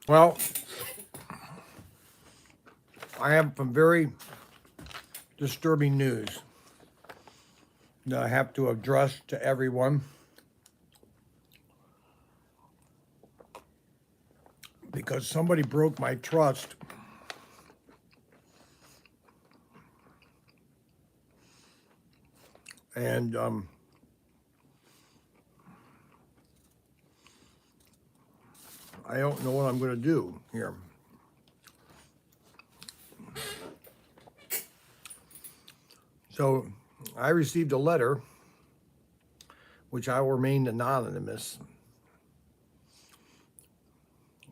Well, I have some very disturbing news that I have to address to everyone because somebody broke my trust. And I don't know what I'm going to do here. So I received a letter, which I will remain anonymous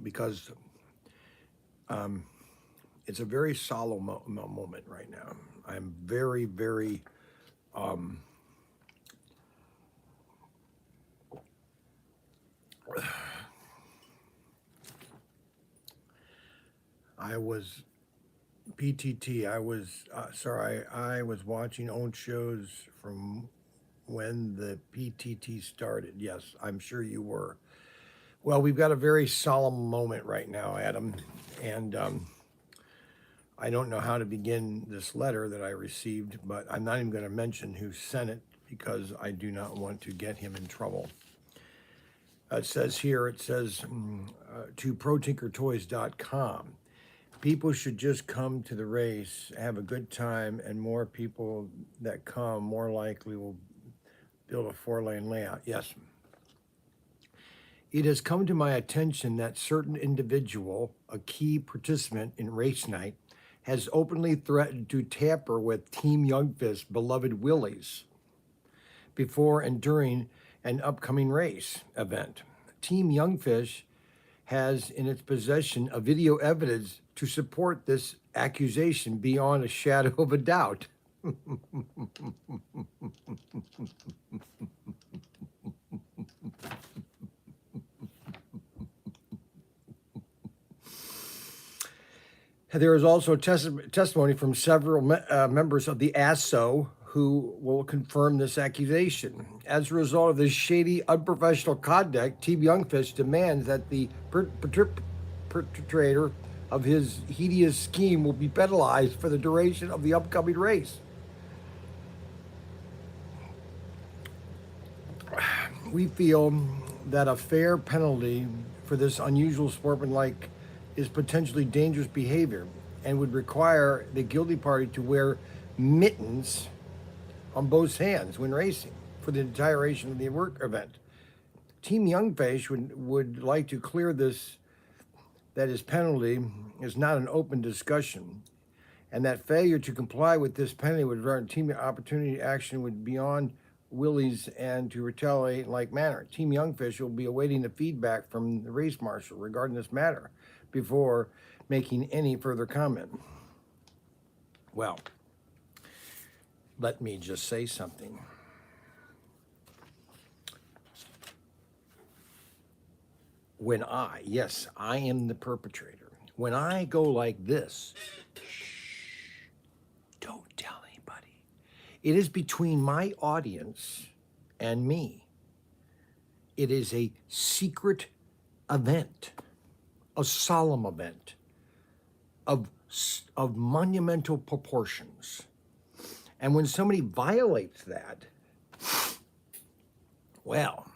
because it's a very solemn moment right now. I'm very, very I was PTT. I was sorry. I was watching old shows from when the PTT started. Yes, I'm sure you were. Well, we've got a very solemn moment right now, Adam, and I don't know how to begin this letter that I received, but I'm not even going to mention who sent it because I do not want to get him in trouble. It says here, to ProTinkerToys.com. People should just come to the race, have a good time, and more people that come, more likely will build a 4-lane layout. Yes. It has come to my attention that certain individual, a key participant in race night, has openly threatened to tamper with Team Youngfist's beloved Willies before and during an upcoming race event. Team Youngfish has in its possession a video evidence to support this accusation beyond a shadow of a doubt. There is also testimony from several members of the ASO who will confirm this accusation. As a result of this shady, unprofessional conduct, Team Youngfish demands that the perpetrator of his hideous scheme will be penalized for the duration of the upcoming race. We feel that a fair penalty for this unusual sportsmanlike is potentially dangerous behavior and would require the guilty party to wear mittens on both hands when racing for the duration of the work event. Team Youngfish would like to clear this, that his penalty is not an open discussion, and that failure to comply with this penalty would warrant team opportunity action would beyond Willie's and to retaliate in like manner. Team Youngfish will be awaiting the feedback from the race marshal regarding this matter before making any further comment. Well, let me just say something. When yes, I am the perpetrator. When I go like this, don't tell anybody. It is between my audience and me. It is a secret event, a solemn event of monumental proportions. And when somebody violates that, well,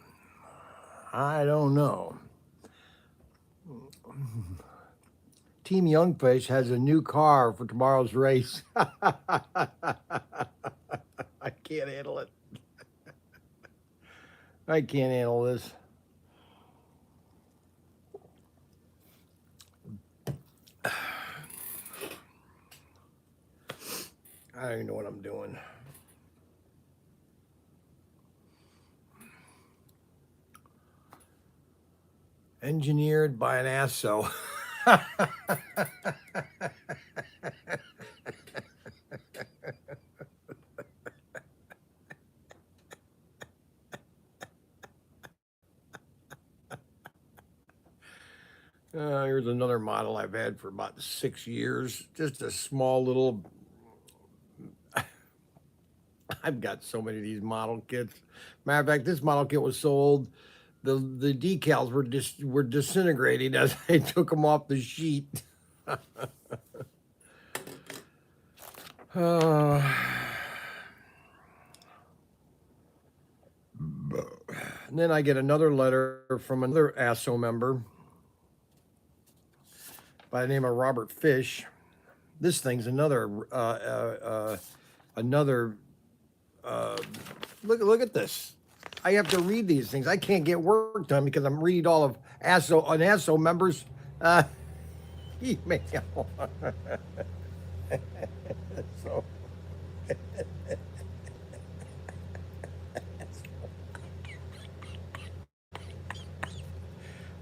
I don't know. Team Youngfish has a new car for tomorrow's race. I can't handle it. I can't handle this. I don't even know what I'm doing. Engineered by an ASO. Here's another model I've had for about 6 years. Just a small little. I've got so many of these model kits. Matter of fact, this model kit was sold the decals were disintegrating as I took them off the sheet. Uh, and then I get another letter from another ASSO member by the name of Robert Fish. This thing's another look at this. I have to read these things. I can't get work done because I'm reading all of ASSO members' email. So.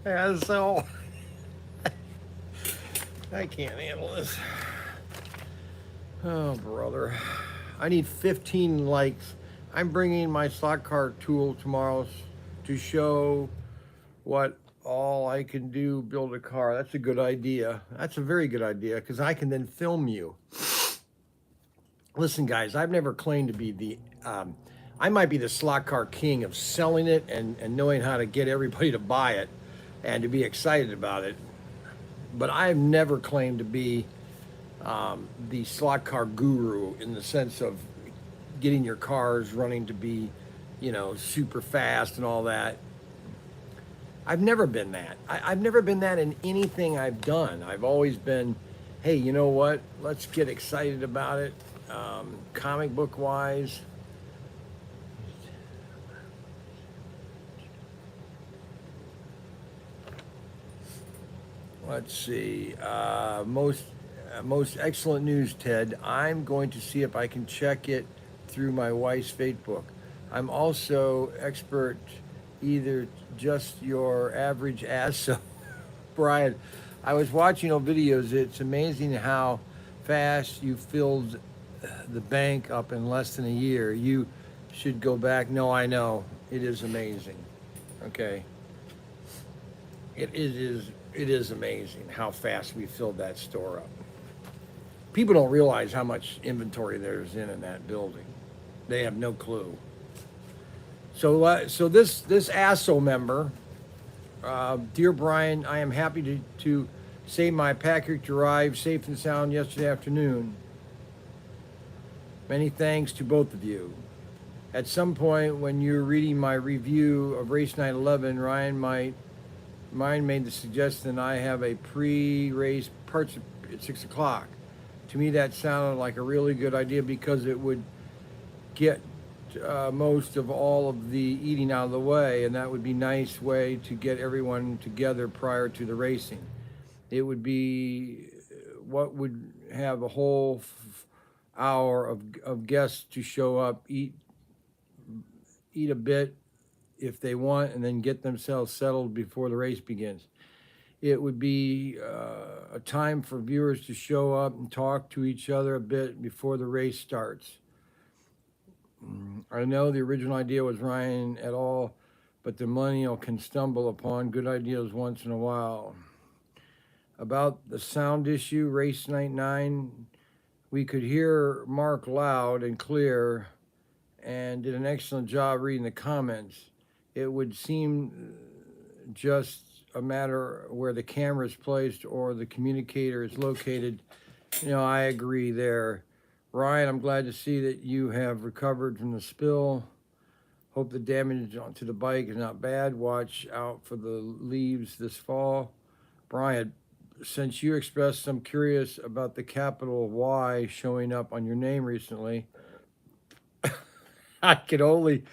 Yeah, so I can't handle this. Oh, brother. I need 15 likes. I'm bringing my slot car tool tomorrow to show what all I can do build a car. That's a good idea. That's a very good idea because I can then film you. Listen, guys, I've never claimed to be I might be the slot car king of selling it and knowing how to get everybody to buy it and to be excited about it. But I've never claimed to be the slot car guru in the sense of getting your cars running to be, super fast and all that. I've never been that. I've never been that in anything I've done. I've always been, hey, you know what? Let's get excited about it. Comic book wise. Let's see. Most excellent news, Ted. I'm going to see if I can check it through my wife's Facebook. I'm also expert, either just your average ass. So, Brian, I was watching your videos. It's amazing how fast you filled the bank up in less than a year. You should go back. No, I know. It is amazing. Okay. It is amazing how fast we filled that store up. People don't realize how much inventory there's in that building. They have no clue. So this ASSO member, dear Brian, I am happy to say my package arrived safe and sound yesterday afternoon. Many thanks to both of you. At some point when you're reading my review of Race Night 11, mine made the suggestion I have a pre-race parts at 6 o'clock. To me, that sounded like a really good idea because it would get most of all of the eating out of the way, and that would be a nice way to get everyone together prior to the racing. It would be what would have a whole hour of guests to show up, eat a bit if they want, and then get themselves settled before the race begins. It would be a time for viewers to show up and talk to each other a bit before the race starts. I know the original idea was Ryan et al., but the millennial can stumble upon good ideas once in a while. About the sound issue, Race Night 9, we could hear Mark loud and clear and did an excellent job reading the comments. It would seem just a matter where the camera is placed or the communicator is located. I agree there. Ryan, I'm glad to see that you have recovered from the spill. Hope the damage to the bike is not bad. Watch out for the leaves this fall. Brian, since you expressed some curious about the capital Y showing up on your name recently, I could only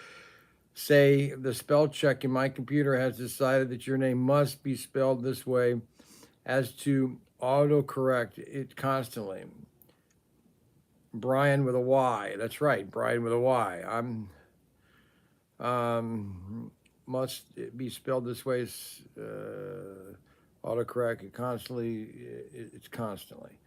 say the spell check in my computer has decided that your name must be spelled this way as to autocorrect it constantly. Brian with a Y. That's right, Brian with a Y. Must be spelled this way. Autocorrect it constantly. It's constantly.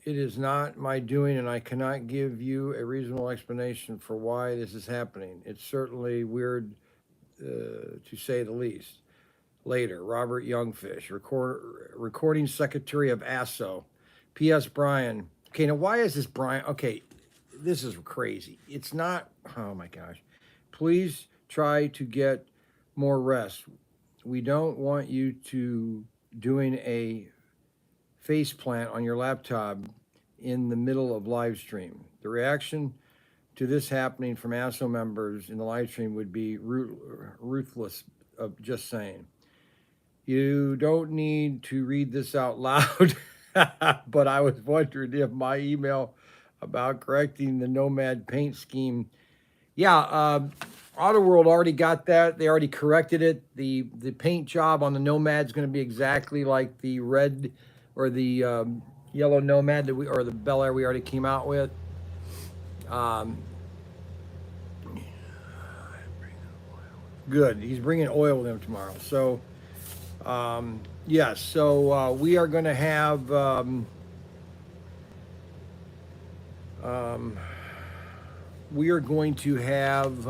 It is not my doing, and I cannot give you a reasonable explanation for why this is happening. It's certainly weird, to say the least. Later, Robert Youngfish, recording secretary of ASSO. P.S. Brian. Okay, now why is this Brian? Okay, this is crazy. It's not, oh my gosh. Please try to get more rest. We don't want you to doing a face plant on your laptop in the middle of live stream. The reaction to this happening from ASO members in the live stream would be ruthless, of just saying. You don't need to read this out loud, but I was wondering if my email about correcting the Nomad paint scheme. Yeah, Auto World already got that. They already corrected it. The paint job on the Nomad's going to be exactly like the red or the yellow Nomad that or the Bel Air we already came out with. Good. He's bringing oil with him tomorrow. So, yes. So we are going to have. We are going to have.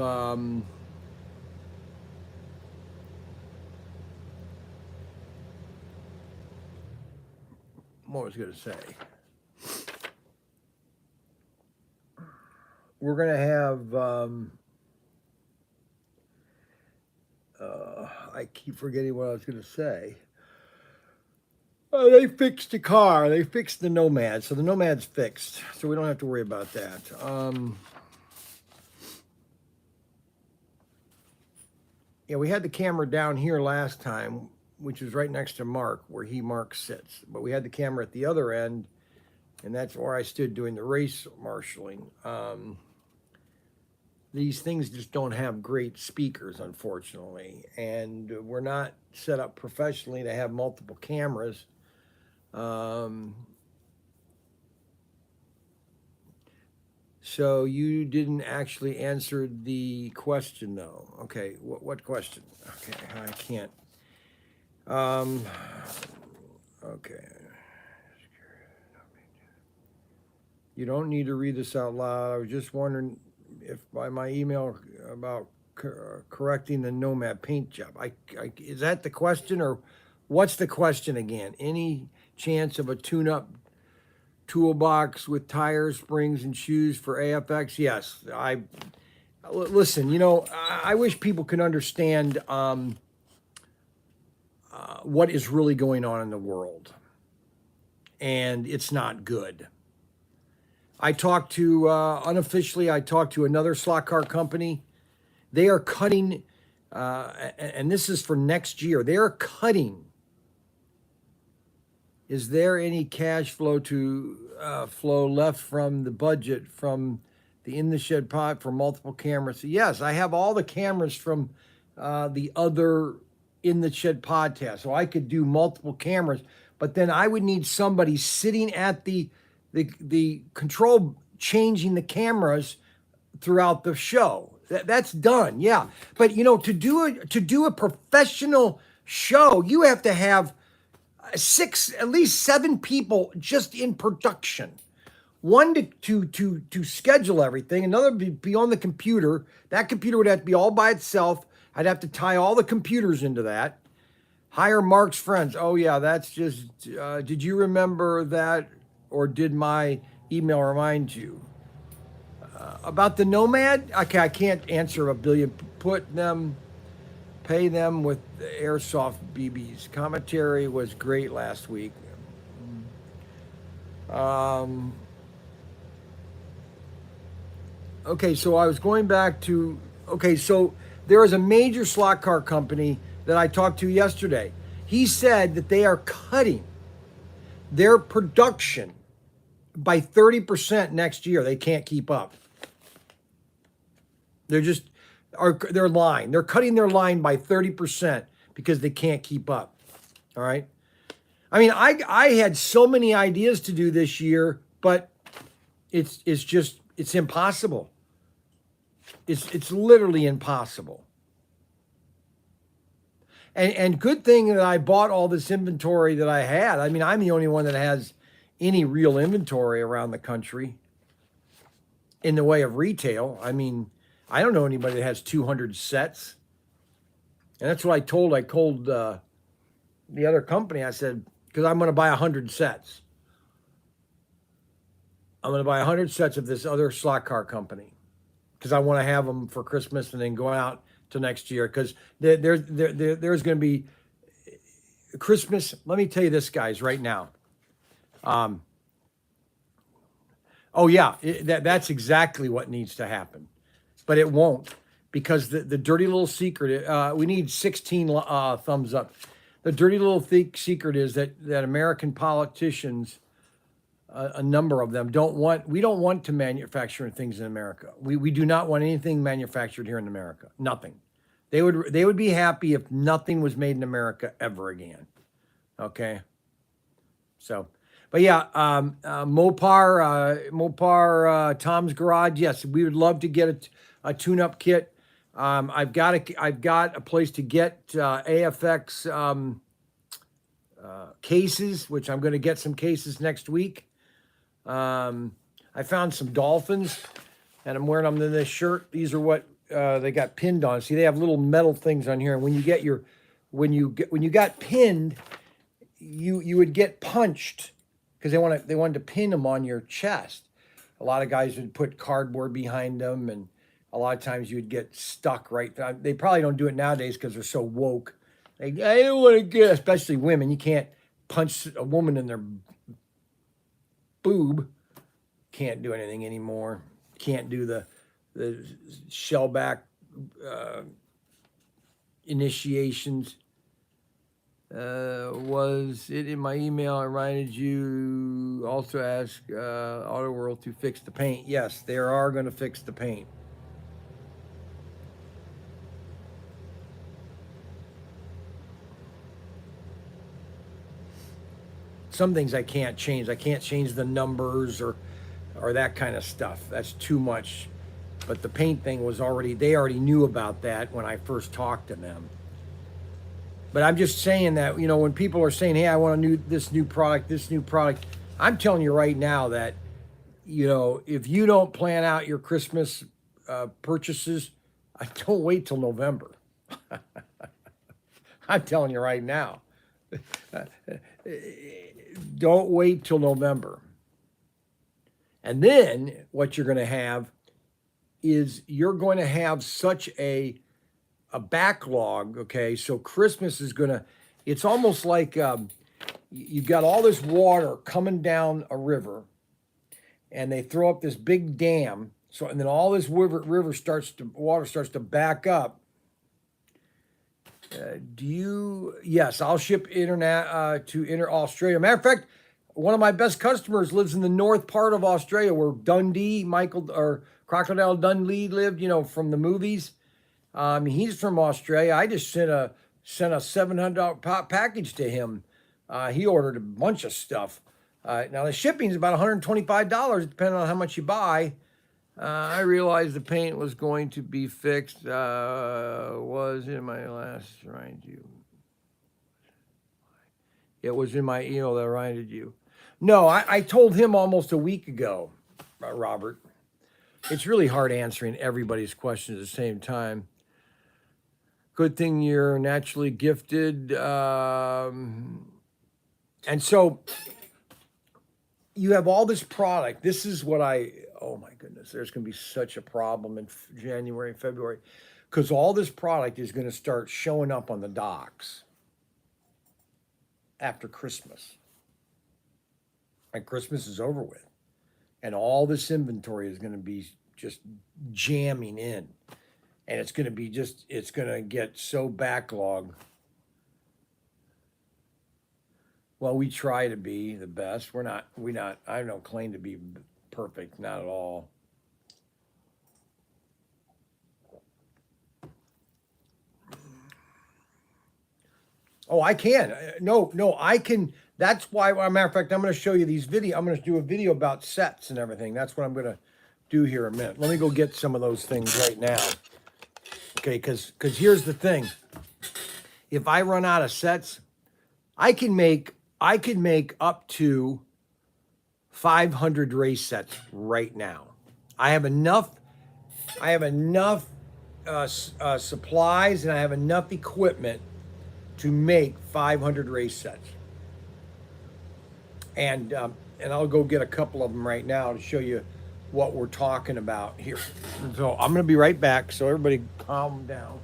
What was I going to say? We're going to have. I keep forgetting what I was going to say. They fixed the car. They fixed the Nomad. So the Nomad's fixed. So we don't have to worry about that. Yeah, we had the camera down here last time, which is right next to Mark, where Mark sits. But we had the camera at the other end, and that's where I stood doing the race marshaling. These things just don't have great speakers, unfortunately, and we're not set up professionally to have multiple cameras. So you didn't actually answer the question, though. Okay, what question? Okay, I can't. Okay. You don't need to read this out loud. I was just wondering if by my email about correcting the Nomad paint job. Is that the question, or what's the question again? Any chance of a tune-up toolbox with tires, springs, and shoes for AFX? Yes. Listen. You know, I wish people could understand what is really going on in the world, and it's not good. I talked to, unofficially, I talked to another slot car company. They are cutting, and this is for next year, they are cutting. Is there any cash flow flow left from the budget from the In the Shed pod for multiple cameras? Yes, I have all the cameras from the other In the Shed podcast, so I could do multiple cameras, but then I would need somebody sitting at the control, changing the cameras throughout the show. That's done, yeah. But you know, to do a professional show, you have to have at least 7 people just in production. One to schedule everything, another be on the computer. That computer would have to be all by itself. I'd have to tie all the computers into that. Hire Mark's friends. Oh yeah, that's just. Did you remember that? Or did my email remind you? About the Nomad? Okay, I can't answer a billion. Pay them with the airsoft BBs. Commentary was great last week. Okay, so I was going back to, so there is a major slot car company that I talked to yesterday. He said that they are cutting their production by 30% next year. They can't keep up. They're lying. They're cutting their line by 30% because they can't keep up. All right. I mean, I had so many ideas to do this year, but it's impossible. It's literally impossible. And good thing that I bought all this inventory that I had. I mean, I'm the only one that has any real inventory around the country in the way of retail. I mean, I don't know anybody that has 200 sets. And that's what I told the other company. I said, because I'm going to buy 100 sets. I'm going to buy 100 sets of this other slot car company because I want to have them for Christmas and then go out to next year, because there's going to be Christmas. Let me tell you this, guys, right now. Oh yeah, that's exactly what needs to happen, but it won't, because the dirty little secret. We need 16 thumbs up. The dirty little secret is that American politicians, a number of them, we don't want to manufacture things in America. We do not want anything manufactured here in America. Nothing. They would be happy if nothing was made in America ever again. Okay. So, but yeah, Mopar, Tom's Garage. Yes, we would love to get a tune-up kit. I've got a place to get AFX cases, which I'm going to get some cases next week. I found some dolphins, and I'm wearing them in this shirt. These are what they got pinned on. See, they have little metal things on here, and when you got pinned, you would get punched, because they wanted to pin them on your chest. A lot of guys would put cardboard behind them, and a lot of times you would get stuck right there. They probably don't do it nowadays because they're so woke. I don't want to get, especially women. You can't punch a woman in their boob. Can't do anything anymore. Can't do the shellback initiations. Was it in my email? I reminded you also ask Auto World to fix the paint. Yes, they are going to fix the paint. Some things I can't change. I can't change the numbers or that kind of stuff. That's too much. But the paint thing was they already knew about that when I first talked to them. But I'm just saying that, when people are saying, hey, I want this new product, I'm telling you right now that, if you don't plan out your Christmas purchases, don't wait till November. I'm telling you right now. Don't wait till November. And then what you're going to have is you're going to have such a backlog, okay? So Christmas is it's almost like you've got all this water coming down a river, and they throw up this big dam, and then all this water starts to back up. Yes, I'll ship internet to Australia. Matter of fact, one of my best customers lives in the north part of Australia, where Crocodile Dundee lived, from the movies. He's from Australia. I just sent a $700 package to him. He ordered a bunch of stuff. Now the shipping is about $125, depending on how much you buy. I realized the paint was going to be fixed. Was in my last remind you. It was in my email that I reminded you. No, I told him almost a week ago, Robert. It's really hard answering everybody's questions at the same time. Good thing you're naturally gifted. And so you have all this product. This is what oh my goodness, there's going to be such a problem in January and February, because all this product is going to start showing up on the docks after Christmas. And Christmas is over with. And all this inventory is going to be just jamming in. And it's going to get so backlogged. Well, we try to be the best. I don't claim to be perfect, not at all. Oh, I can. No, I can. That's why, as a matter of fact, I'm going to show you these videos. I'm going to do a video about sets and everything. That's what I'm going to do here in a minute. Let me go get some of those things right now. Okay, because here's the thing. If I run out of sets, I can make up to 500 race sets right now. I have enough supplies, and I have enough equipment to make 500 race sets. And I'll go get a couple of them right now to show you what we're talking about here. So I'm going to be right back, so everybody calm down.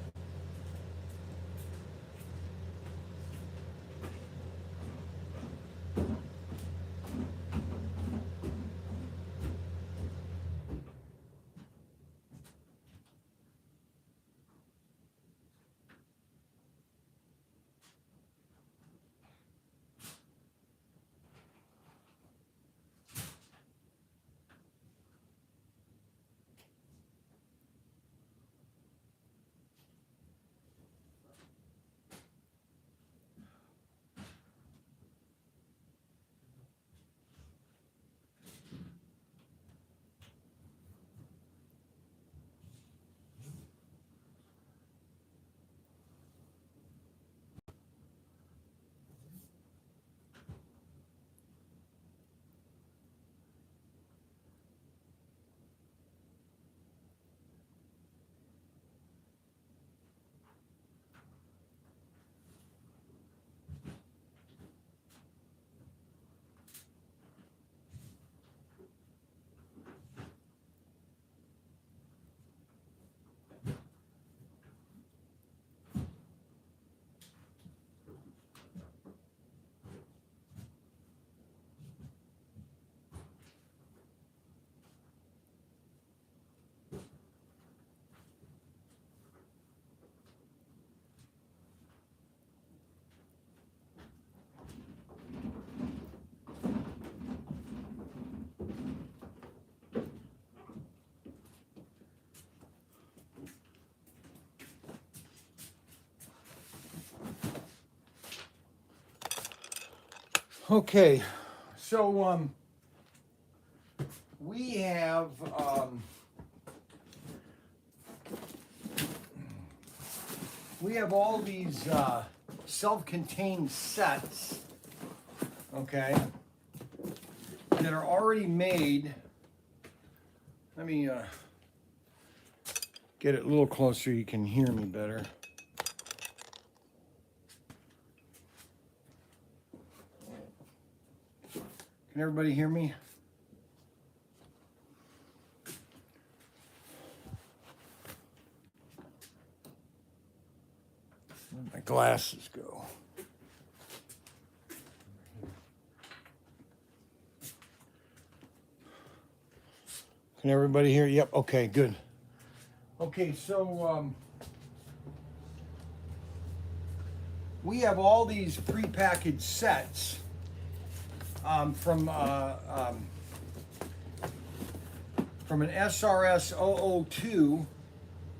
Okay, so we have all these self-contained sets, okay, that are already made. Let me get it a little closer, you can hear me better. Can everybody hear me? Where'd my glasses go? Can everybody hear? Yep, okay, good. Okay, so we have all these prepackaged sets from an SRS 002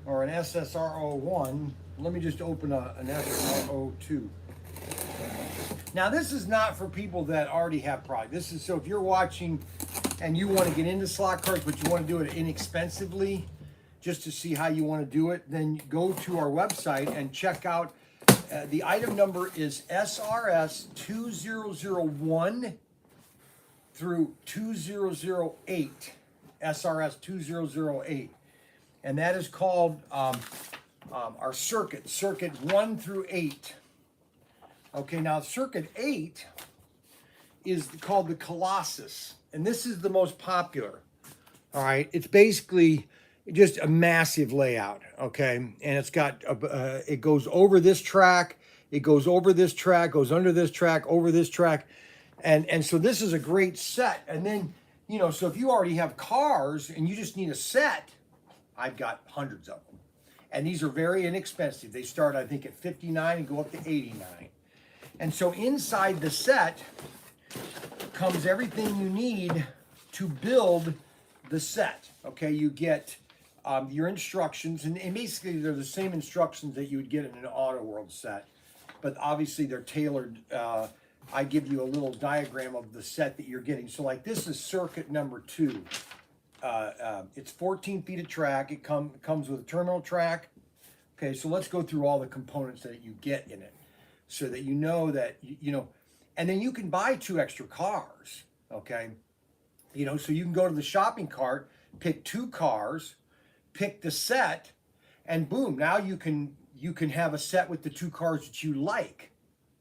or an SSR 01. Let me just open an SSR 02. Now this is not for people that already have product. This is so if you're watching and you want to get into slot cars, but you want to do it inexpensively, just to see how you want to do it, then go to our website and check out. The item number is SRS 2001 through 2008, SRS 2008. And that is called our circuit 1 through 8. Okay, now circuit 8 is called the Colossus. And this is the most popular. All right, it's basically just a massive layout, okay? And it's got, it goes over this track, it goes over this track, goes under this track, over this track. And so this is a great set. And then, you know, so if you already have cars and you just need a set, I've got hundreds of them. And these are very inexpensive. They start, I think, at $59 and go up to $89. And so inside the set comes everything you need to build the set. Okay, you get your instructions, and basically they're the same instructions that you would get in an Auto World set, but obviously they're tailored. I give you a little diagram of the set that you're getting. So like this is circuit number 2. It's 14 feet of track. It comes with a terminal track. Okay, so let's go through all the components that you get in it so that you know that, you know, and then you can buy 2 extra cars, okay? You know, so you can go to the shopping cart, pick 2 cars, pick the set, and boom, now you can have a set with the 2 cars that you like,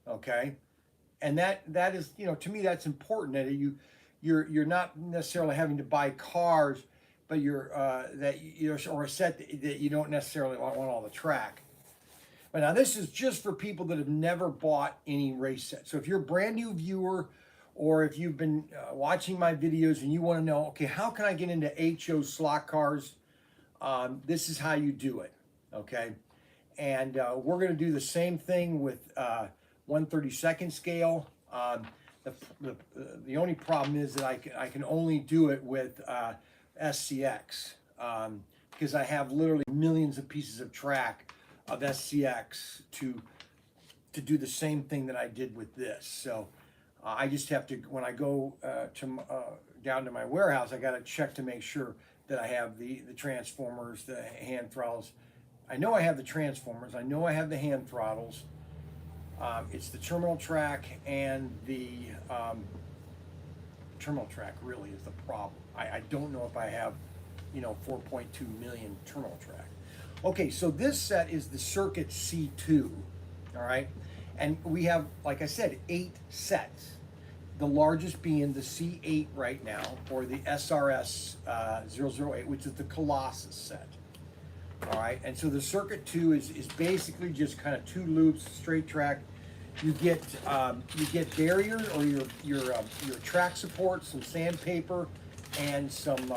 okay? And that is, you know, to me that's important, that you're not necessarily having to buy cars, but you're or a set that you don't necessarily want all the track. But now this is just for people that have never bought any race set. So if you're a brand new viewer, or if you've been watching my videos and you want to know, okay, how can I get into HO slot cars? This is how you do it, okay? And we're going to do the same thing with 1/32 scale. The only problem is that I can only do it with SCX because I have literally millions of pieces of track of SCX to do the same thing that I did with this. So I just have to, when I go down to my warehouse, I got to check to make sure that I have the transformers, the hand throttles. I know I have the transformers. I know I have the hand throttles. It's the terminal track, and the terminal track really is the problem. I don't know if I have, you know, 4.2 million terminal track. Okay, so this set is the Circuit C2, all right? And we have, like I said, 8 sets. The largest being the C8 right now, or the SRS 008, which is the Colossus set. All right, and so the Circuit 2 is basically just kind of 2 loops, straight track. You get barriers or your track support, some sandpaper, and some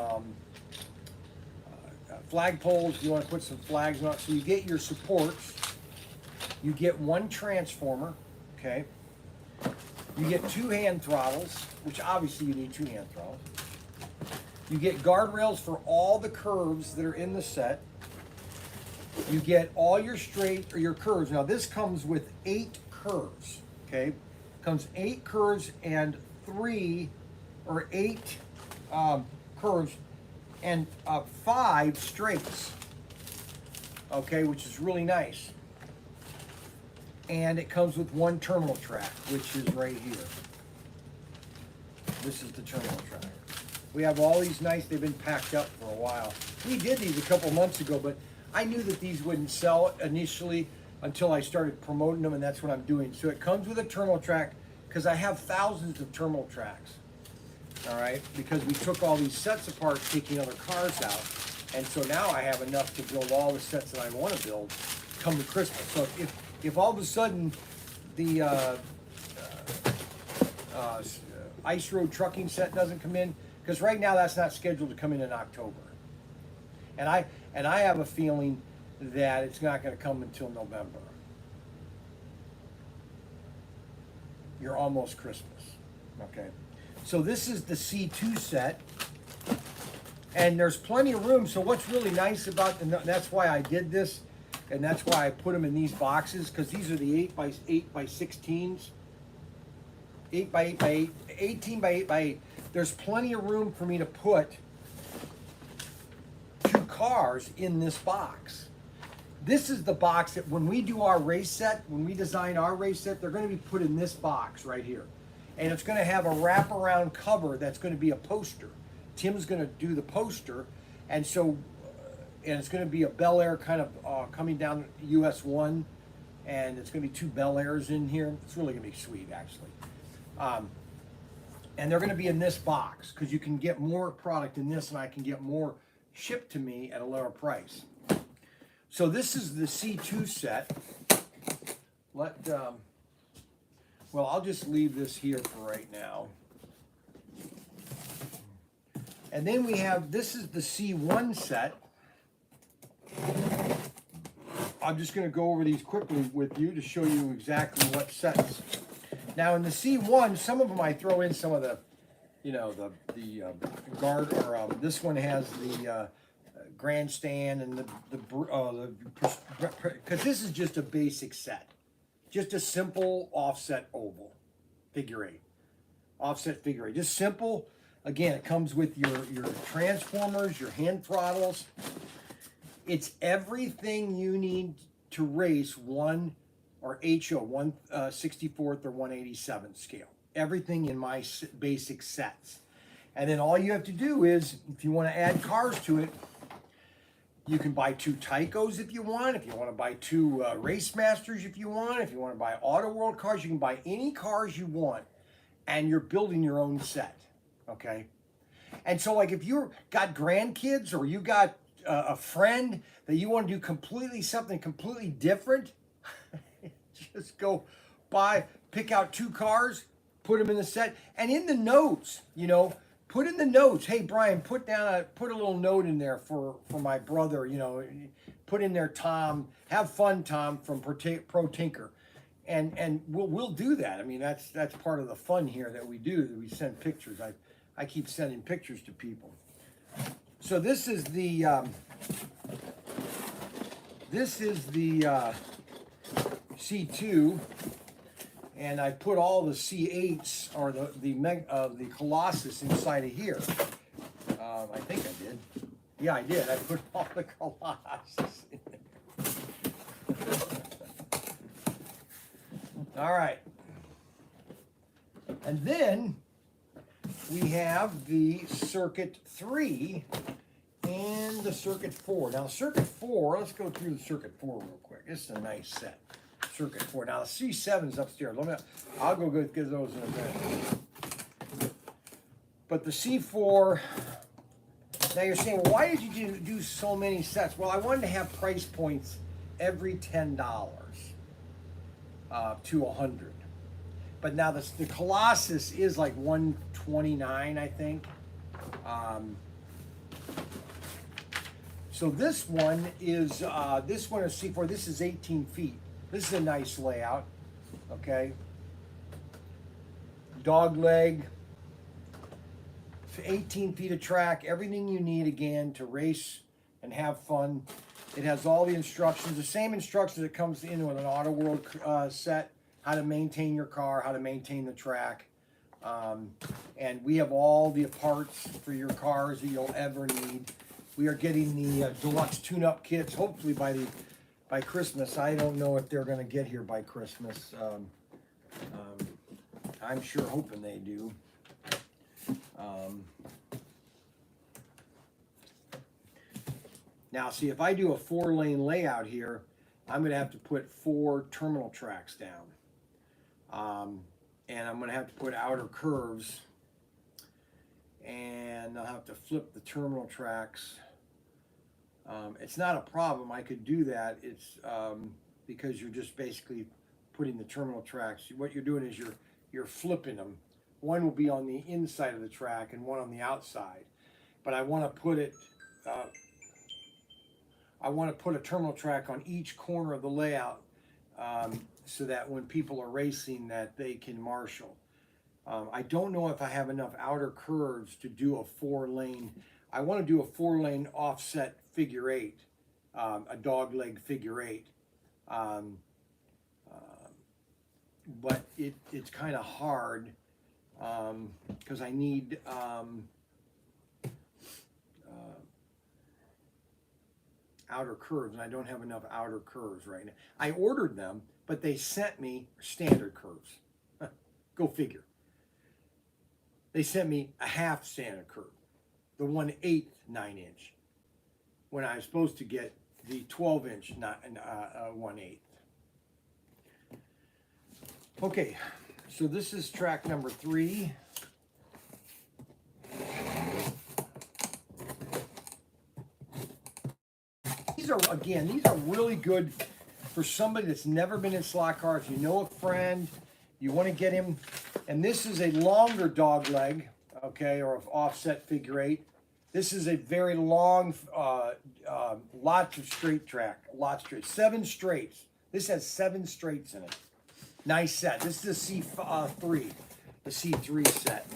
flag poles. You want to put some flags on it. So you get your supports. You get 1 transformer, okay? You get 2 hand throttles, which obviously you need 2 hand throttles. You get guardrails for all the curves that are in the set. You get all your straight or your curves. Now this comes with 8 curves, okay? Comes 8 curves and 3 or 8 curves and 5 straights. Okay, which is really nice. And it comes with 1 terminal track, which is right here. This is the terminal track. We have all these nice, they've been packed up for a while. We did these a couple months ago, but I knew that these wouldn't sell initially until I started promoting them, and that's what I'm doing. So it comes with a terminal track, because I have thousands of terminal tracks, all right? Because we took all these sets apart, taking other cars out, and so now I have enough to build all the sets that I want to build come to Christmas. So if all of a sudden the Ice Road trucking set doesn't come in, because right now that's not scheduled to come in October, and I have a feeling that it's not going to come until November. You're almost Christmas. Okay, so this is the C2 set, and there's plenty of room. So what's really nice about, and that's why I did this, and that's why I put them in these boxes, because these are the 8 by 16s, 8 by 8 by 8, 18 by 8 by 8. There's plenty of room for me to put 2 cars in this box. This is the box that when we do our race set, when we design our race set, they're going to be put in this box right here. And it's going to have a wraparound cover that's going to be a poster. Tim's going to do the poster, and so, and it's going to be a Bel Air kind of coming down US 1, and it's going to be 2 Bel Airs in here. It's really going to be sweet, actually. And they're going to be in this box, because you can get more product in this, and I can get more shipped to me at a lower price. So this is the C2 set. Well, I'll just leave this here for right now. And then we have, this is the C1 set. I'm just going to go over these quickly with you to show you exactly what sets. Now in the C1, some of them I throw in some of the, you know, the guard, or this one has the grandstand and because this is just a basic set, just a simple offset oval figure 8, offset figure 8, just simple. Again, it comes with your transformers, your hand throttles. It's everything you need to race one or HO 1/64 or 1/87 scale. Everything in my basic sets. And then all you have to do is, if you want to add cars to it, you can buy 2 Tycos if you want. If you want to buy 2 Race Masters if you want. If you want to buy Auto World cars, you can buy any cars you want. And you're building your own set, okay? And so like if you've got grandkids, or you got a friend that you want to do something completely different, just go pick out 2 cars, put them in the set. And in the notes, you know, put in the notes, hey Brian, put a little note in there for my brother, you know, put in there, Tom, have fun, Tom, from ProTinker. And we'll do that. I mean, that's part of the fun here that we do, that we send pictures. I keep sending pictures to people. So this is the C2, and I put all the C8s, or the Colossus inside of here. I think I did. Yeah, I did. I put all the Colossus in there. All right. And then we have the Circuit 3 and the Circuit 4. Now, Circuit 4, let's go through the Circuit 4 real quick. This is a nice set. Circuit 4. Now, the C7 is upstairs. I'll go get those in a minute. But the C4, now you're saying, well, why did you do so many sets? Well, I wanted to have price points every $10 to 100. But now the Colossus is like 129, I think. So this one is C4. This is 18 feet. This is a nice layout. Okay. Dog leg. 18 feet of track. Everything you need, again, to race and have fun. It has all the instructions, the same instructions that comes in with an Auto World set. how to maintain your car, how to maintain the track. And we have all the parts for your cars that you'll ever need. We are getting the deluxe tune-up kits, hopefully by Christmas. I don't know if they're going to get here by Christmas. I'm sure hoping they do. Now, see, if I do a 4-lane layout here, I'm going to have to put 4 terminal tracks down. And I'm going to have to put outer curves. And I'll have to flip the terminal tracks. It's not a problem. I could do that. It's because you're just basically putting the terminal tracks. What you're doing is you're flipping them. One will be on the inside of the track and one on the outside. But I want to put it. I want to put a terminal track on each corner of the layout so that when people are racing that they can marshal. I don't know if I have enough outer curves to do a 4-lane. I want to do a 4-lane offset figure 8, a dog leg figure 8. But it's kind of hard because I need outer curves, and I don't have enough outer curves right now. I ordered them, but they sent me standard curves. Go figure. They sent me a half standard curve, the 1/8 9-inch, when I was supposed to get the 12-inch 1/8. Okay, so this is track number 3. These are really good for somebody that's never been in slot cars. You know a friend, you want to get him, and this is a longer dog leg, okay, or offset figure 8. This is a very long, lots of straight track, lots of straight, 7 straights. This has 7 straights in it. Nice set. This is a C3, the C3 set.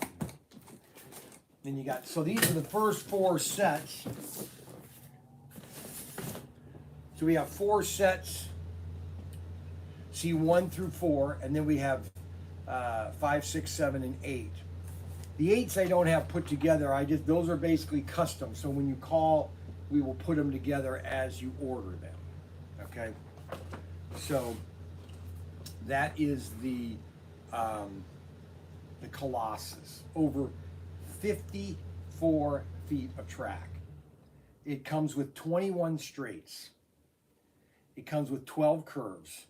Then you got, so these are the first 4 sets. So we have 4 sets, C1 through 4, and then we have 5, 6, 7, and 8. The 8s I don't have put together. Those are basically custom. So when you call, we will put them together as you order them. Okay. So that is the Colossus. Over 54 feet of track. It comes with 21 straights. It comes with 12 curves,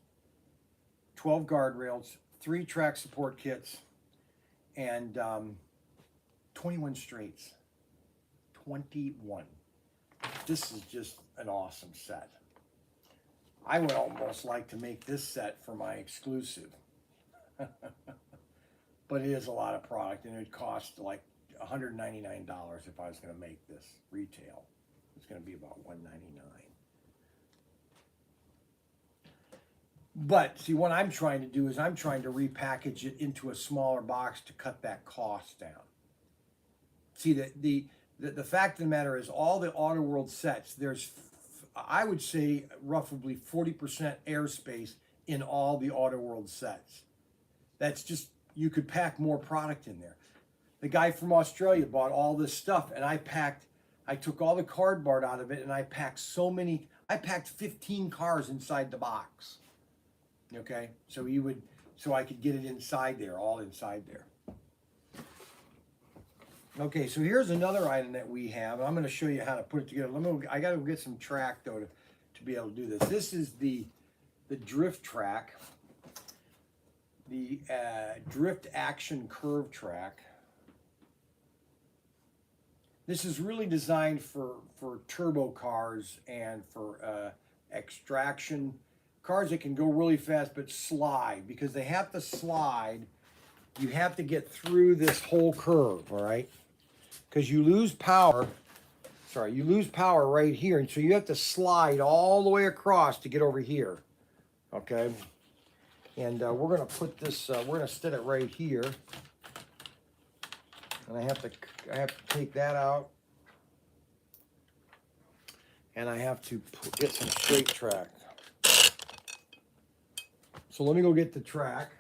12 guardrails, 3 track support kits, and 21 straights. 21. This is just an awesome set. I would almost like to make this set for my exclusive. But it is a lot of product, and it costs like $199 if I was going to make this retail. It's going to be about $199. But see, what I'm trying to do is I'm trying to repackage it into a smaller box to cut that cost down. See, the fact of the matter is all the Auto World sets, there's, I would say, roughly 40% airspace in all the Auto World sets. That's just, you could pack more product in there. The guy from Australia bought all this stuff, and I took all the cardboard out of it, and I packed 15 cars inside the box. Okay, so I could get it inside there, all inside there. Okay, so here's another item that we have. I'm going to show you how to put it together. I got to get some track though to be able to do this. This is the drift track, the drift action curve track. This is really designed for turbo cars and for extraction. Cars that can go really fast but slide, because they have to slide. You have to get through this whole curve, all right? Because you lose power. Sorry, you lose power right here, and so you have to slide all the way across to get over here, okay? And we're going to put this. We're going to set it right here, and I have to take that out, and I have to get some straight track. So let me go get the track.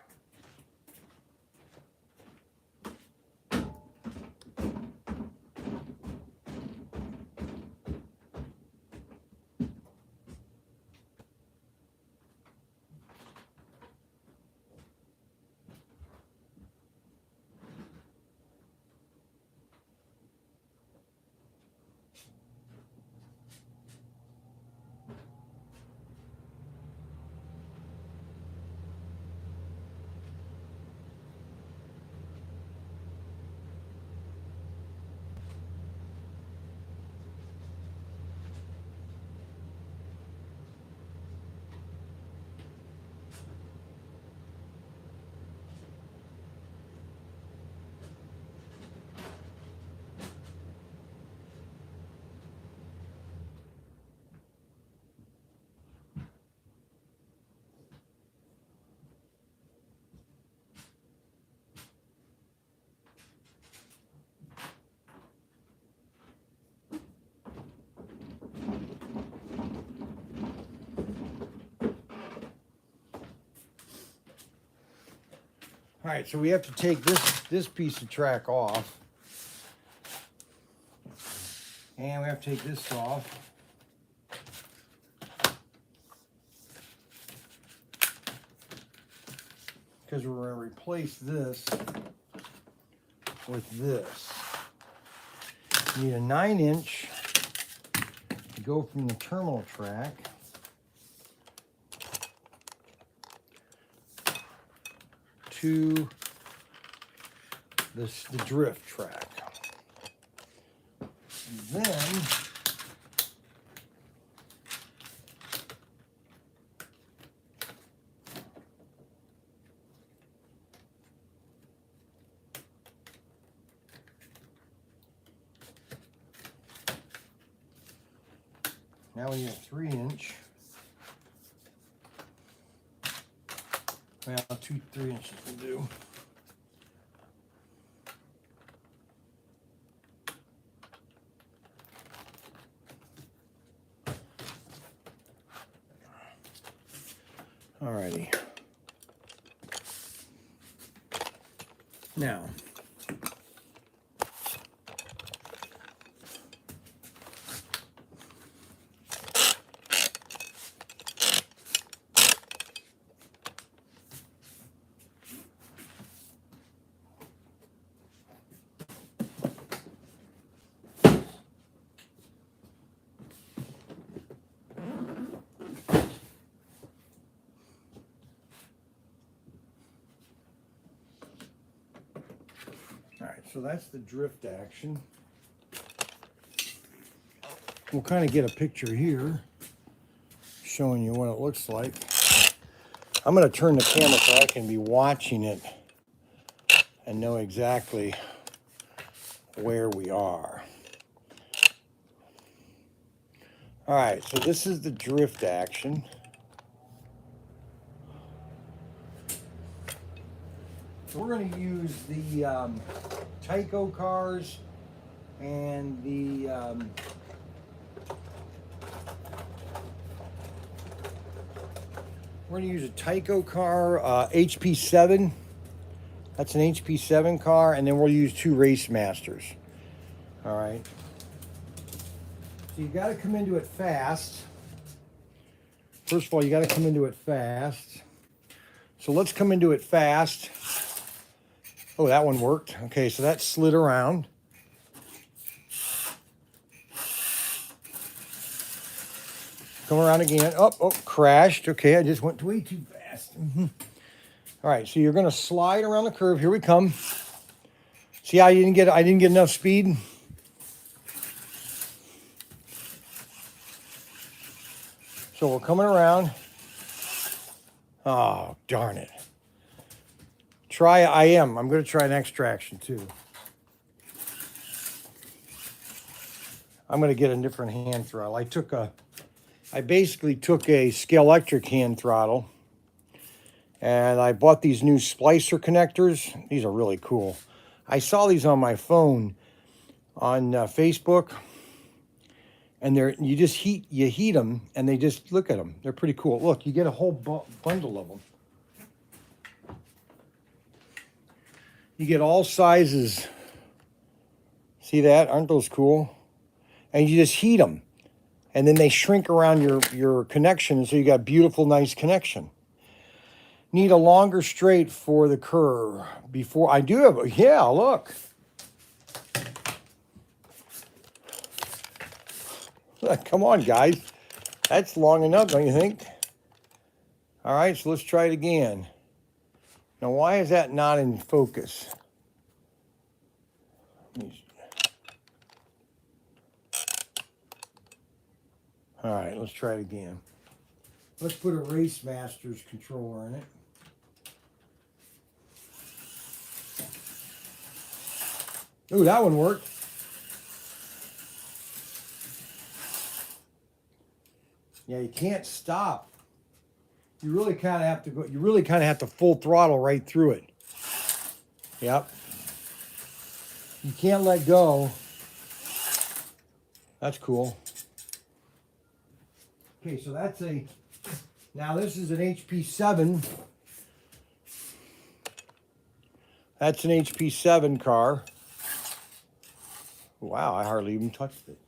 All right, so we have to take this piece of track off. And we have to take this off. Because we're going to replace this with this. You need a 9-inch to go from the terminal track to the drift track. And then now we need a 3-inch. Well, 3 inches will do. Alrighty. Now, so that's the drift action. We'll kind of get a picture here showing you what it looks like. I'm going to turn the camera so I can be watching it and know exactly where we are. All right, so this is the drift action. So we're going to use the Tyco cars and the we're going to use a Tyco car, HP7. That's an HP7 car, and then we'll use 2 Race Masters. All right. So you got to come into it fast. First of all, you got to come into it fast. So let's come into it fast. Oh, that one worked. Okay, so that slid around. Come around again. Oh, crashed. Okay, I just went way too fast. All right, so you're going to slide around the curve. Here we come. See how I didn't get enough speed? So we're coming around. Oh, darn it. I'm going to try an extraction too. I'm going to get a different hand throttle. I basically took a Scalextric hand throttle, and I bought these new Splicer Connectors. These are really cool. I saw these on my phone on Facebook, and you heat them, and they just, look at them. They're pretty cool. Look, you get a whole bundle of them. You get all sizes. See that? Aren't those cool? And you just heat them. And then they shrink around your connection, so you got beautiful, nice connection. Need a longer straight for the curve. Before I do have, yeah, look. Come on, guys. That's long enough, don't you think? All right, so let's try it again. Now, why is that not in focus? All right, let's try it again. Let's put a Race Masters controller in it. Ooh, that one worked. Yeah, you can't stop. You really kind of have to go. You really kind of have to full throttle right through it. Yep. You can't let go. That's cool. Okay, so that's now this is an HP7. That's an HP7 car. Wow, I hardly even touched it.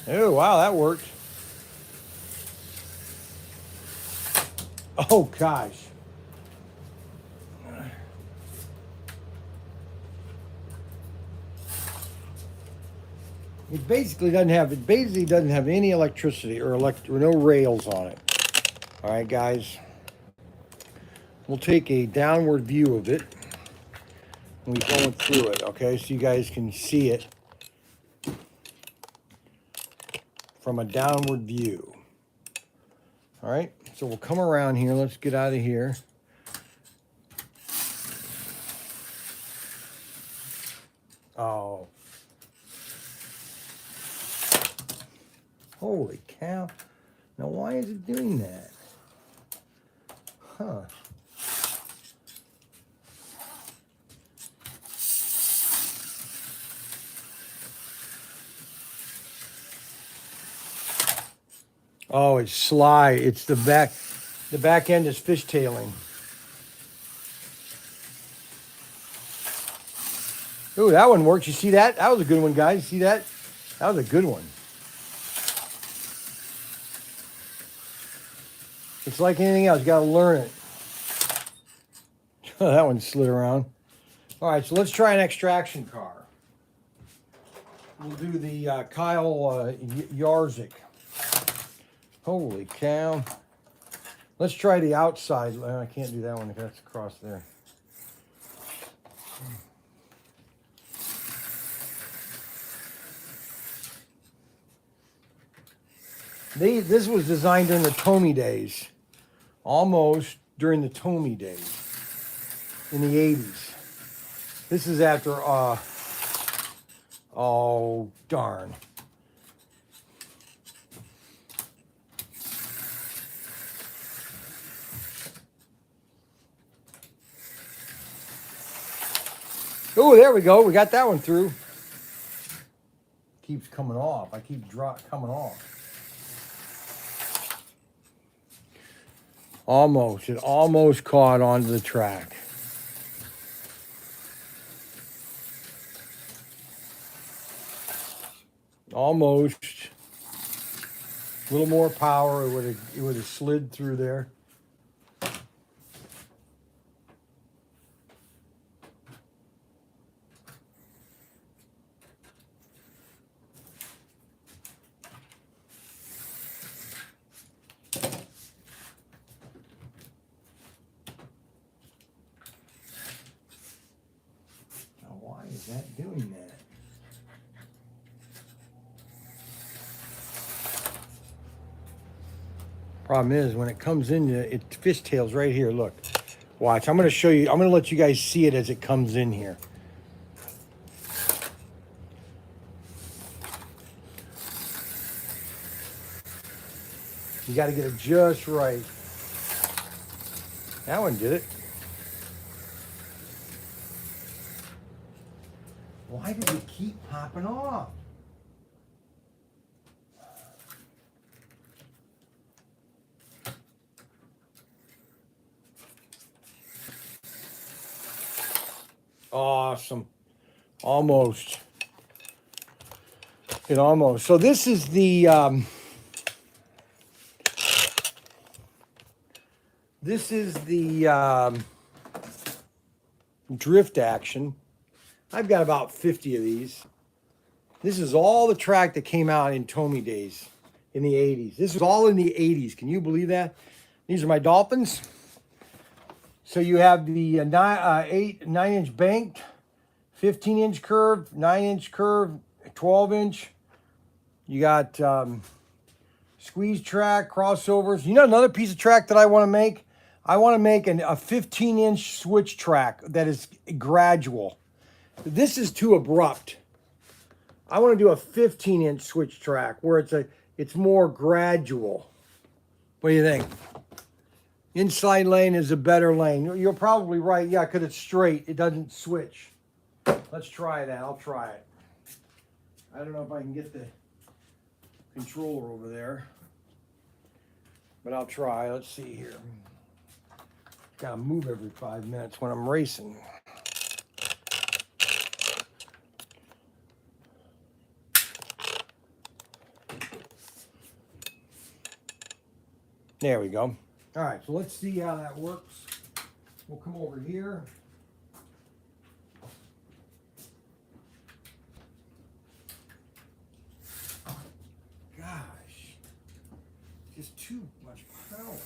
Oh, wow, that worked. Oh, gosh. It basically doesn't have any electricity or no rails on it. All right, guys. We'll take a downward view of it. And we're going through it, okay? So you guys can see it from a downward view. All right, so we'll come around here. Let's get out of here. Oh. Holy cow. Now, why is it doing that? Huh. Oh, it's sly. It's the back end is fishtailing. Ooh, that one works. You see that? That was a good one, guys. You see that? That was a good one. It's like anything else. You got to learn it. That one slid around. All right, so let's try an extraction car. We'll do the Kyle Yarzik. Holy cow. Let's try the outside. I can't do that one because that's across there. This was designed during the Tomy days. Almost during the Tomy days. In the 80s. This is after, oh, darn. Oh, there we go. We got that one through. Keeps coming off. I keep coming off. Almost. It almost caught onto the track. Almost. A little more power. It would have slid through there. Why is that doing that? Problem is, when it comes in, it fishtails right here. Look, watch. I'm going to show you. I'm going to let you guys see it as it comes in here. You got to get it just right. That one did it. Why does it keep popping off? Awesome. Almost. It almost. So this is the drift action. I've got about 50 of these. This is all the track that came out in Tomy days in the 80s. This was all in the 80s. Can you believe that? These are my Dolphins. So you have the 9-inch banked, 15-inch curve, 9-inch curve, 12-inch. You got squeeze track, crossovers. You know another piece of track that I want to make? I want to make a 15-inch switch track that is gradual. This is too abrupt. I want to do a 15-inch switch track where it's more gradual. What do you think? Inside lane is a better lane. You're probably right. Yeah, because it's straight. It doesn't switch. Let's try that. I'll try it. I don't know if I can get the controller over there. but I'll try. Let's see here. Gotta move every 5 minutes when I'm racing. There we go. All right, so let's see how that works. We'll come over here. Gosh, just too much power.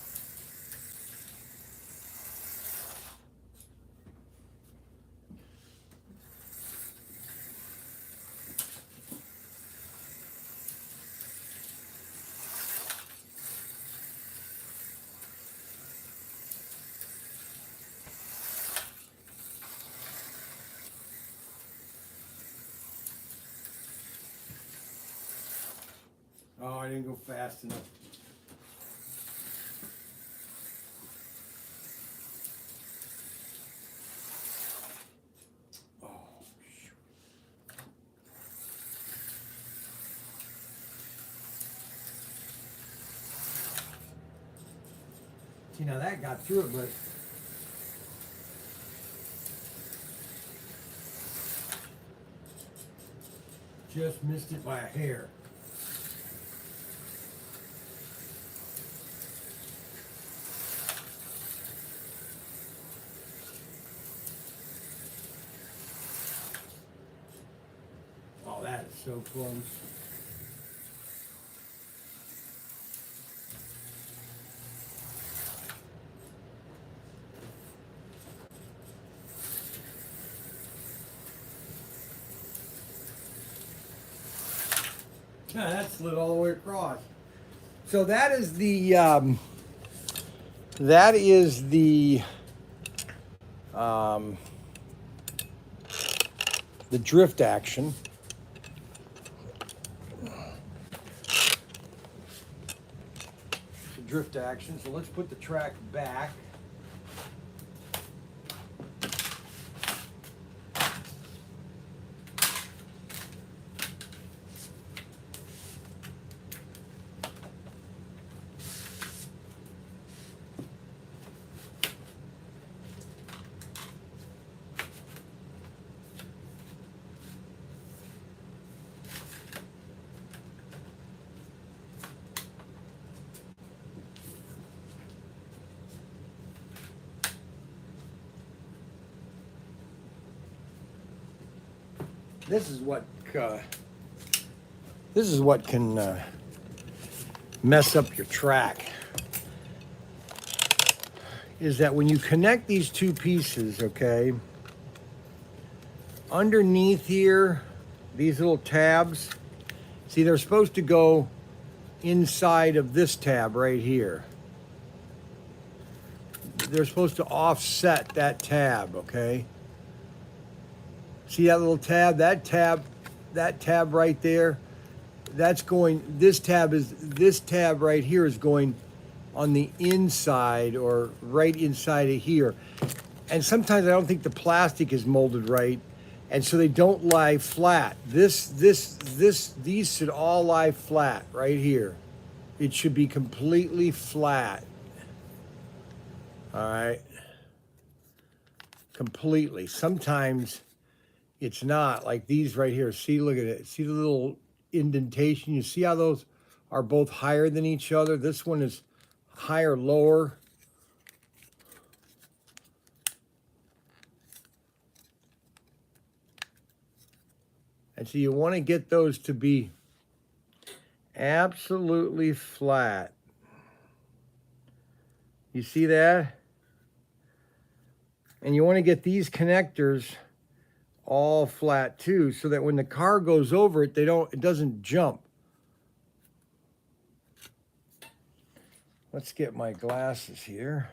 Oh, I didn't go fast enough. Oh, shoot. See, now that got through it, but just missed it by a hair. Oh, that is so close. Yeah, that slid all the way across. So that is the drift action. The drift action. So let's put the track back. This is what can mess up your track. Is that when you connect these two pieces, okay, underneath here, these little tabs, see, they're supposed to go inside of this tab right here. They're supposed to offset that tab, okay? See that little tab? That tab right there, that's going, this tab right here is going on the inside or right inside of here. And sometimes I don't think the plastic is molded right, and so they don't lie flat. These should all lie flat right here. It should be completely flat. All right. Completely. Sometimes it's not, like these right here. See, look at it. See the little indentation? You see how those are both higher than each other? This one is higher, lower. And so you want to get those to be absolutely flat. You see that? And you want to get these connectors all flat too, so that when the car goes over it, it doesn't jump. Let's get my glasses here.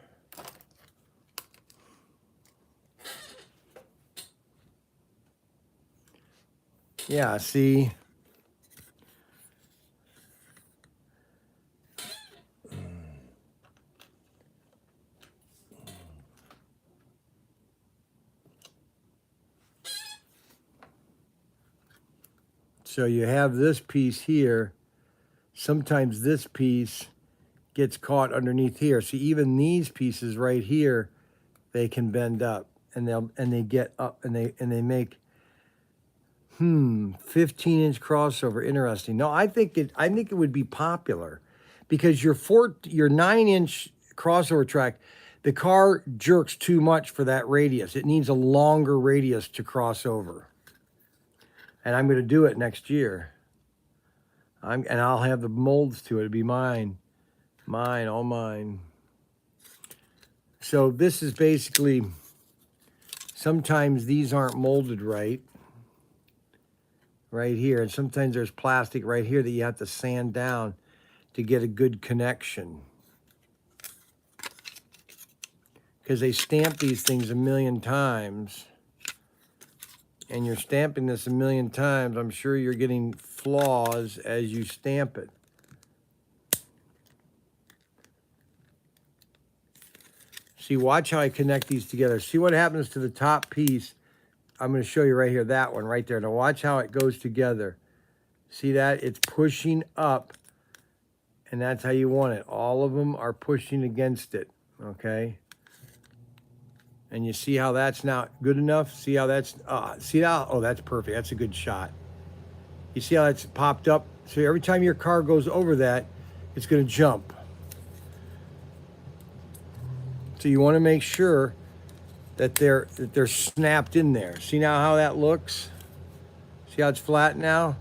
Yeah, see? So you have this piece here. Sometimes this piece gets caught underneath here. See, even these pieces right here, they can bend up, and they get up, and they make 15-inch crossover. Interesting. No, I think it would be popular because your 9-inch crossover track, the car jerks too much for that radius. It needs a longer radius to cross over. And I'm going to do it next year. And I'll have the molds to it. It'll be mine. Mine, all mine. So this is basically, sometimes these aren't molded right here. And sometimes there's plastic right here that you have to sand down to get a good connection. Because they stamp these things a million times. And you're stamping this a million times. I'm sure you're getting flaws as you stamp it. See, watch how I connect these together. See what happens to the top piece. I'm going to show you right here, that one right there. Now watch how it goes together. See that? It's pushing up, and that's how you want it. All of them are pushing against it, okay? And you see how that's not good enough? See how that's, see how, oh, that's perfect. That's a good shot. You see how that's popped up? So every time your car goes over that, it's going to jump. So you want to make sure that they're snapped in there. See now how that looks? See how it's flat now?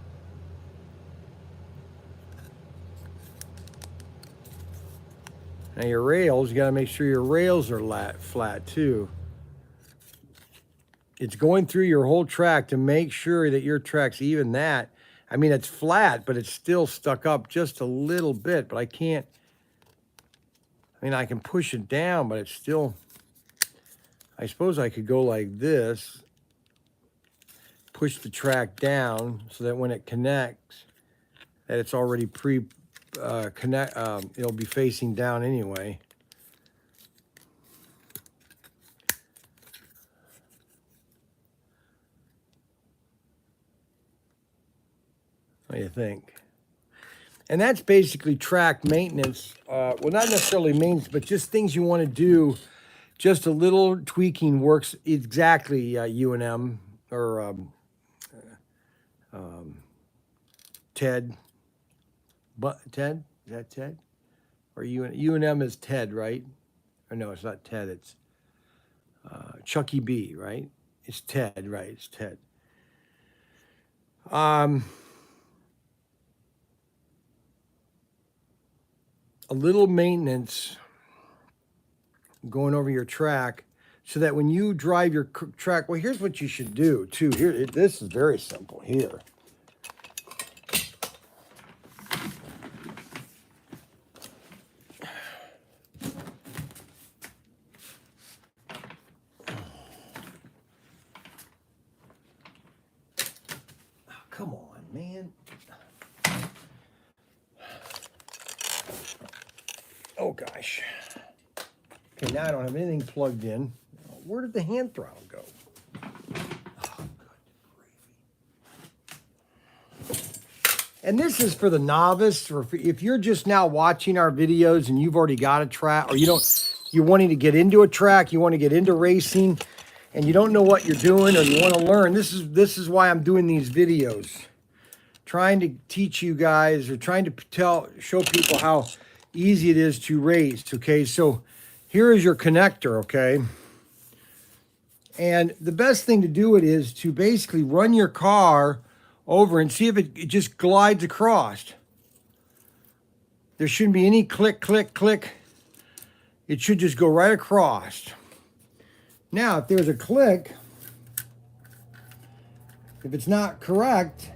Now your rails, you got to make sure your rails are flat too. It's going through your whole track to make sure that your track's even that. I mean, it's flat, but it's still stuck up just a little bit, but I can't, I mean, I can push it down, but it's still, I suppose I could go like this, push the track down so that when it connects, that it's already it'll be facing down anyway. What do you think? And that's basically track maintenance. Well, not necessarily maintenance, but just things you want to do. Just a little tweaking works exactly. UNM or Ted. But Ted, is that Ted? Or UNM is Ted, right? Or no, it's not Ted. It's Chucky B, right? It's Ted, right? It's Ted. A little maintenance going over your track so that when you drive your track, well, here's what you should do too. Here, this is very simple here. Oh, come on, man. Oh, gosh. Okay, now I don't have anything plugged in. Where did the hand throttle go? Oh, good gravy. And this is for the novice, or if you're just now watching our videos and you've already got a track, or you're wanting to get into a track, you want to get into racing, and you don't know what you're doing, or you want to learn. This is why I'm doing these videos. Trying to teach you guys, or trying to show people how easy it is to race, okay? So here is your connector, okay? And the best thing to do it is to basically run your car over and see if it just glides across. There shouldn't be any click, click, click. It should just go right across. Now, if there's a click, if it's not correct,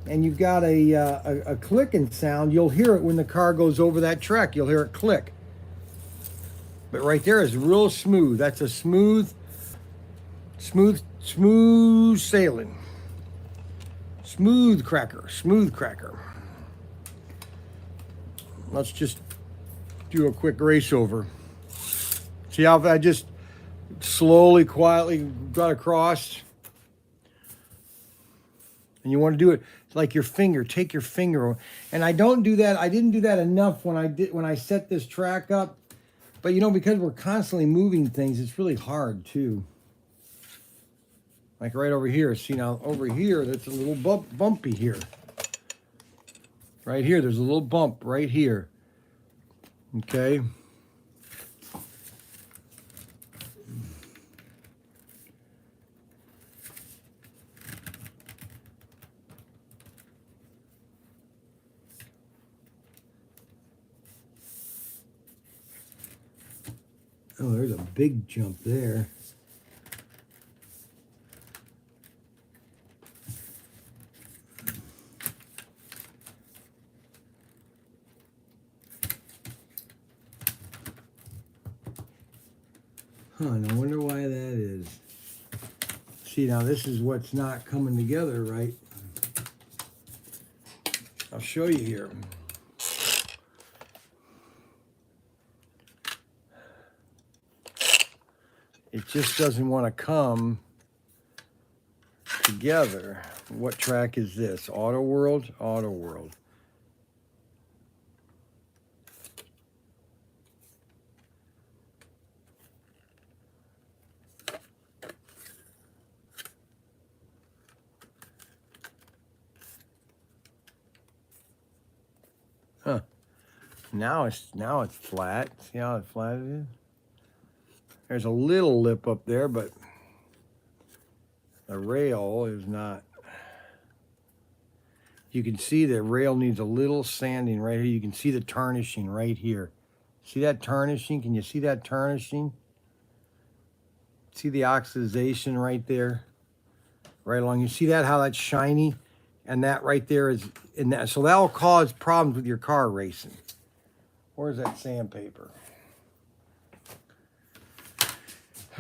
and you've got a clicking sound, you'll hear it when the car goes over that track. You'll hear it click. But right there is real smooth. That's a smooth sailing. Smooth cracker. Let's just do a quick race over. See how I just slowly, quietly got across? And you want to do it like your finger. Take your finger. And I don't do that. I didn't do that enough when I set this track up. But you know, because we're constantly moving things, it's really hard too. Like right over here. See now, over here, that's a little bumpy here. Right here, there's a little bump right here. Okay. Oh, there's a big jump there. Huh, and I wonder why that is. See, now this is what's not coming together right. I'll show you here. It just doesn't want to come together. What track is this? Auto World? Auto World. Huh. Now it's flat. See how flat it is? There's a little lip up there, but the rail is not. You can see the rail needs a little sanding right here. You can see the tarnishing right here. See that tarnishing? Can you see that tarnishing? See the oxidization right there? Right along. You see that, how that's shiny? And that right there is in that. So that will cause problems with your car racing. Where's that sandpaper?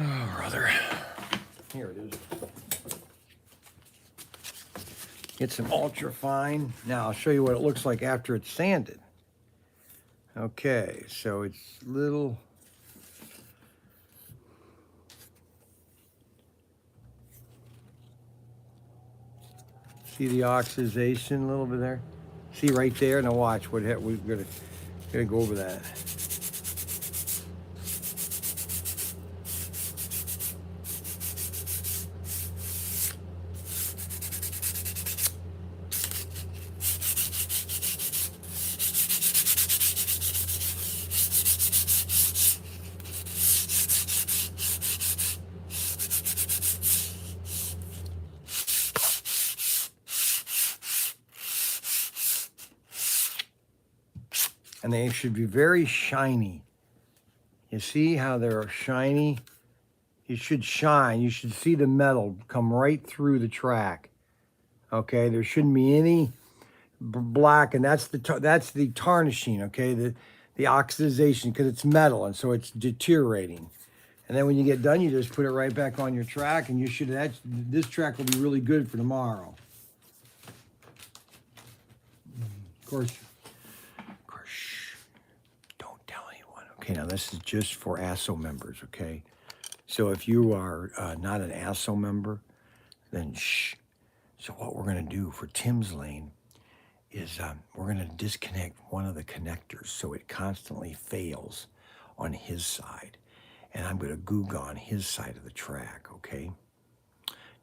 Oh, brother. Here it is. Get some ultra fine. Now I'll show you what it looks like after it's sanded. Okay, so it's little. See the oxidization a little bit there? See right there? Now watch what we're gonna go over that. And they should be very shiny. You see how they're shiny? You should shine. You should see the metal come right through the track. Okay, there shouldn't be any black, and that's the tarnishing. Okay, the oxidization, because it's metal, and so it's deteriorating. And then when you get done, you just put it right back on your track, and you should. This track will be really good for tomorrow. Of course. Okay, now this is just for ASSO members, okay? So if you are not an ASSO member, then shh. So what we're going to do for Tim's lane is we're going to disconnect one of the connectors so it constantly fails on his side. And I'm going to goog on his side of the track, okay?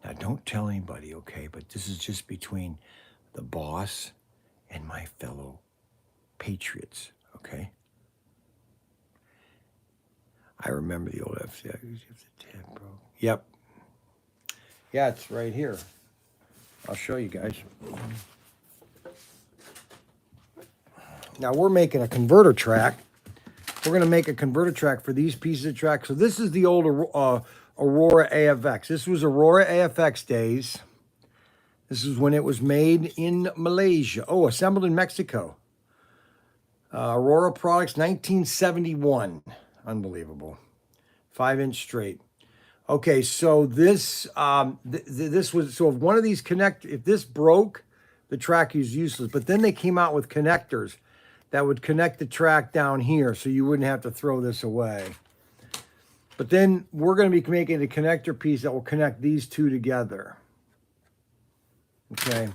Now, don't tell anybody, okay? But this is just between the boss and my fellow patriots, okay? I remember the old FCI. Yep. Yeah, it's right here. I'll show you guys. Now we're making a converter track. We're going to make a converter track for these pieces of track. So this is the old Aurora AFX. This was Aurora AFX days. This is when it was made in Malaysia. Oh, assembled in Mexico. Aurora Products, 1971. Unbelievable. 5-inch straight. Okay, so this this was, so if one of these if this broke, the track is useless. But then they came out with connectors that would connect the track down here, so you wouldn't have to throw this away. But then we're going to be making a connector piece that will connect these two together. okay?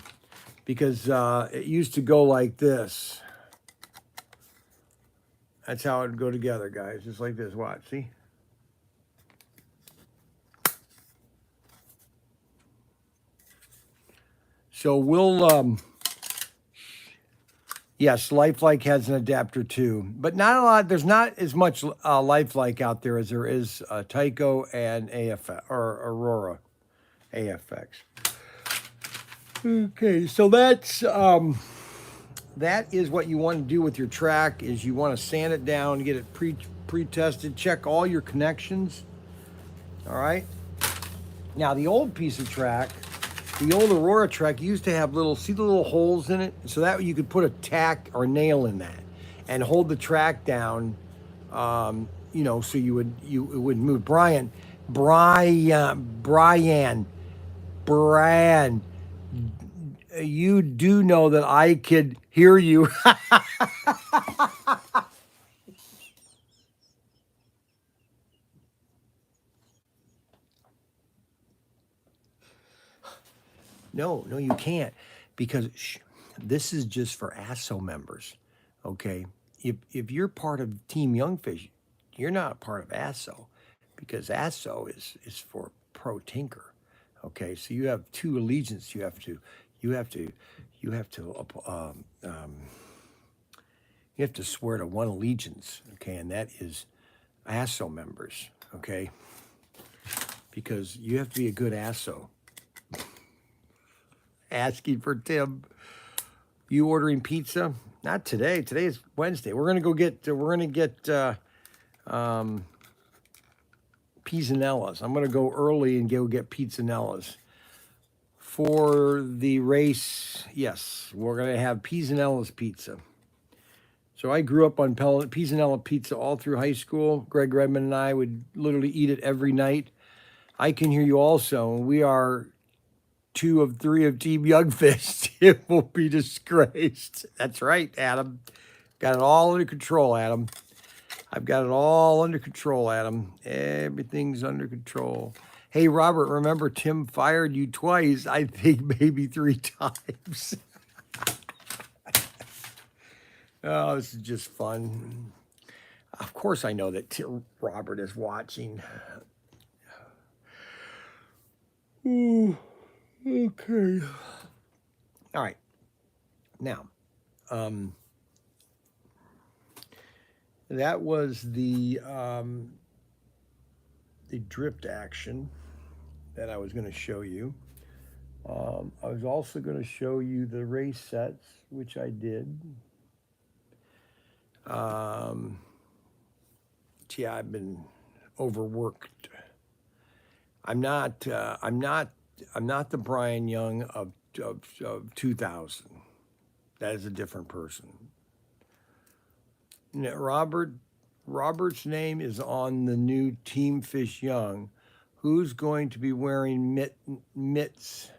Because it used to go like this. That's how it would go together, guys, just like this. Watch, see? So we'll, yes, Lifelike has an adapter too, but not a lot. There's not as much Lifelike out there as there is Tyco and AFX or Aurora AFX. Okay, so that is what you want to do with your track. Is you want to sand it down, get it pre-tested, check all your connections. All right. Now the old piece of track. The old Aurora track used to have see the little holes in it, so that you could put a tack or nail in that and hold the track down, so it wouldn't move. Brad, you do know that I could hear you. No, you can't, because this is just for ASSO members, okay? If you're part of Team Youngfish, you're not part of ASSO, because ASSO is for Pro Tinker, okay? So you have two allegiances. You have to swear to one allegiance, okay? And that is ASSO members, okay? Because you have to be a good ASSO. Asking for Tim. You ordering pizza? Not today. Today is Wednesday. We're gonna get Pizzanellas. I'm gonna go early and go get Pizzanellas for the race. Yes, we're gonna have Pizzanella's pizza. So I grew up on Pizzanella pizza all through high school. Greg Redmond and I would literally eat it every night. I can hear you also. We are 2 of 3 of Team Youngfish. It will be disgraced. That's right, Adam. Got it all under control, Adam. I've got it all under control, Adam. Everything's under control. Hey, Robert, remember Tim fired you twice. I think maybe 3 times. Oh, this is just fun. Of course I know that Robert is watching. Ooh. Okay. All right. Now, that was the drift action that I was going to show you. I was also going to show you the race sets, which I did. Yeah, I've been overworked. I'm not the Brian Young of 2000. That is a different person. Now, Robert's name is on the new Team Fish Young. Who's going to be wearing mitts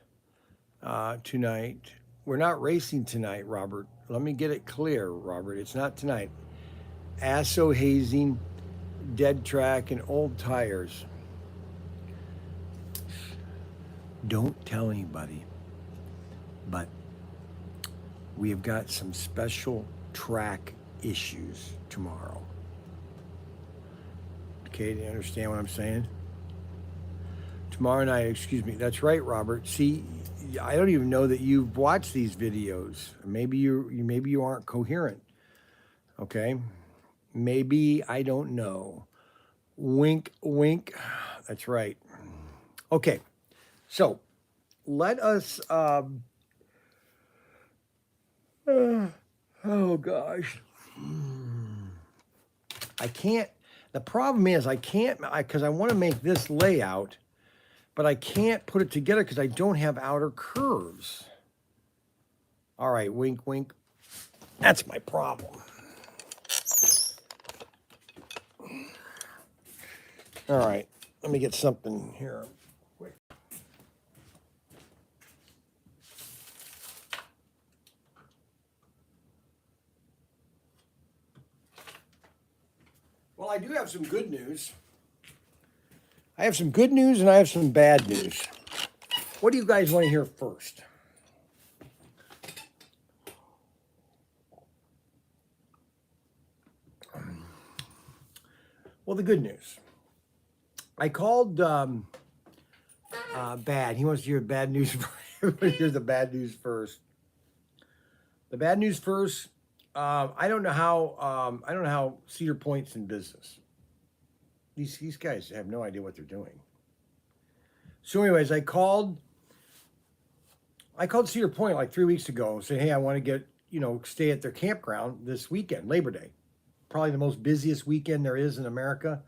tonight? We're not racing tonight, Robert. Let me get it clear, Robert. It's not tonight. ASSO hazing, dead track, and old tires. Don't tell anybody, but we have got some special track issues tomorrow. Okay, do you understand what I'm saying? Tomorrow night, excuse me. That's right, Robert. See, I don't even know that you've watched these videos. Maybe you aren't coherent. Okay? Maybe, I don't know. Wink, wink. That's right. Okay. So, let us, oh gosh. I can't, the problem is I can't, because I want to make this layout, but I can't put it together because I don't have outer curves. All right, wink, wink. That's my problem. All right, let me get something here. Well, I do have some good news. I have some good news and I have some bad news. What do you guys want to hear first? Well, the good news. I called Bad. He wants to hear bad news. Everybody hears the bad news first. The bad news first. I don't know how Cedar Point's in business. These guys have no idea what they're doing. So, anyways, I called Cedar Point like 3 weeks ago and said, hey, I want to get, stay at their campground this weekend, Labor Day. Probably the most busiest weekend there is in America.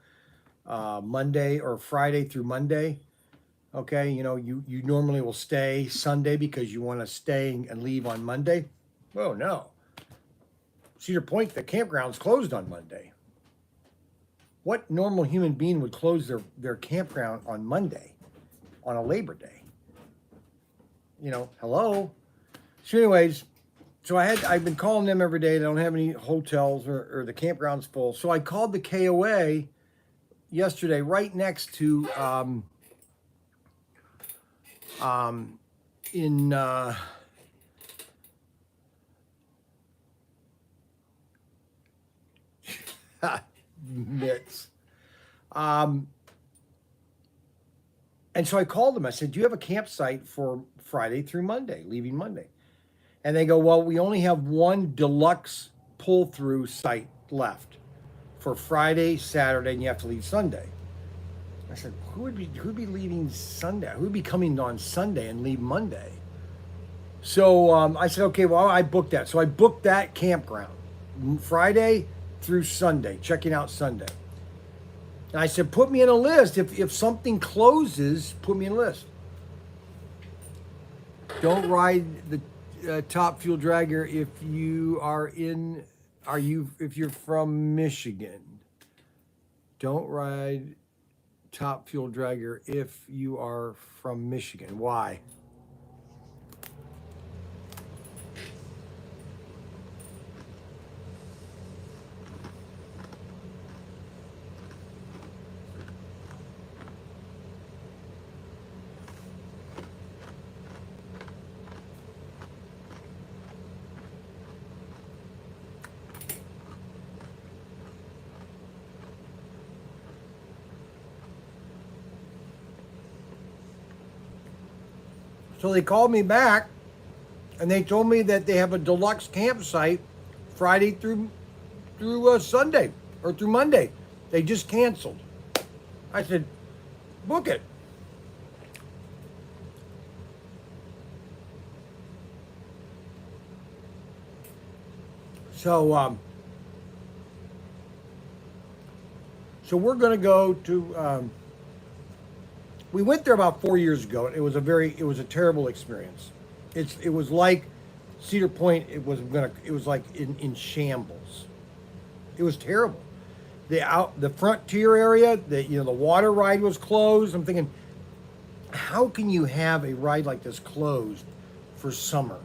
Monday or Friday through Monday. Okay, you normally will stay Sunday because you want to stay and leave on Monday. Oh, no. Cedar Point, the campground's closed on Monday. What normal human being would close their campground on Monday, on a Labor Day? Hello? So anyways, I've been calling them every day. They don't have any hotels or the campground's full. So I called the KOA yesterday right next to in mitts. And so I called them. I said, do you have a campsite for Friday through Monday, leaving Monday? And they go, well, we only have one deluxe pull-through site left for Friday, Saturday, and you have to leave Sunday. I said, who would be leaving Sunday? Who would be coming on Sunday and leave Monday? So I said, okay, well, I booked that. So I booked that campground Friday through Sunday, checking out Sunday. And I said, put me in a list. If something closes, put me in a list. Don't ride the Top Fuel Dragger if you're from Michigan. Don't ride Top Fuel Dragger if you are from Michigan. Why? So they called me back and they told me that they have a deluxe campsite Friday through Sunday or through Monday. They just canceled. I said, book it. So we're going to go to. We went there about 4 years ago. It was a terrible experience. It was like Cedar Point. It was like in shambles. It was terrible. The frontier area, the water ride was closed. I'm thinking, how can you have a ride like this closed for summer?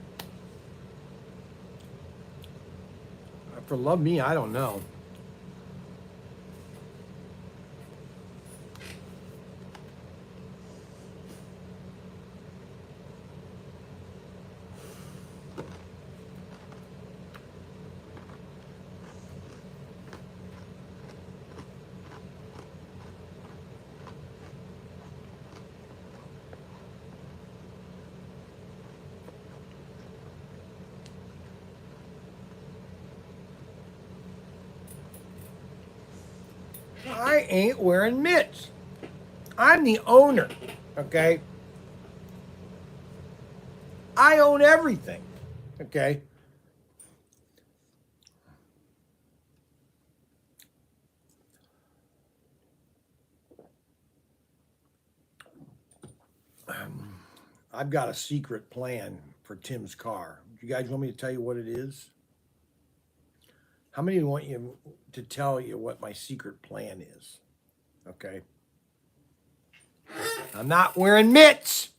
For love me, I don't know. I ain't wearing mitts. I'm the owner, okay? I own everything, okay? I've got a secret plan for Tim's car. Do you guys want me to tell you what it is? How many want you to tell you what my secret plan is? Okay. I'm not wearing mitts.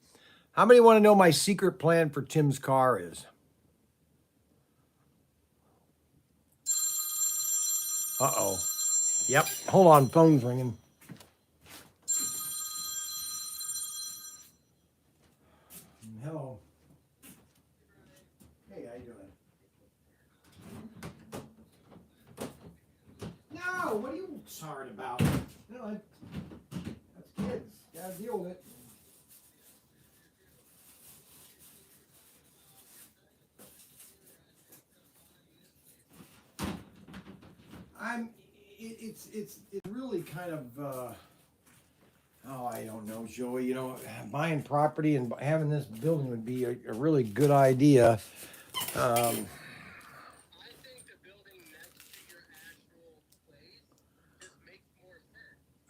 How many want to know my secret plan for Tim's car is? Uh-oh. Yep. Hold on. Phone's ringing. Hello. Hey, how you doing? No, what are you sorry about. You know, that's kids. Gotta deal with it. It's really kind of oh, I don't know, Joey. You know, buying property and having this building would be a really good idea. Um,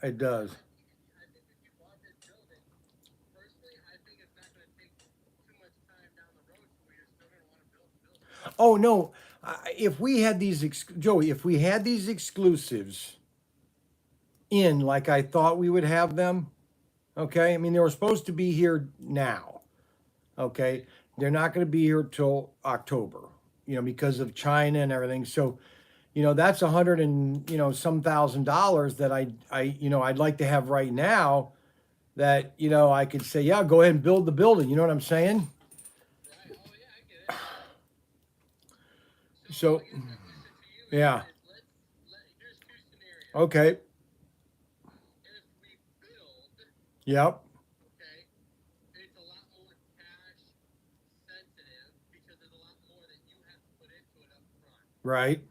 it does. Oh no, if we had these Joey, if we had these exclusives in like I thought we would have them, okay? I mean, they were supposed to be here now, okay? They're not going to be here till October, you know, because of China and everything. So, you know, that's 100 and some $1,000s that I'd like to have right now. That I could say, yeah, go ahead and build the building. You know what I'm saying? So, yeah. Okay. Yep. Right.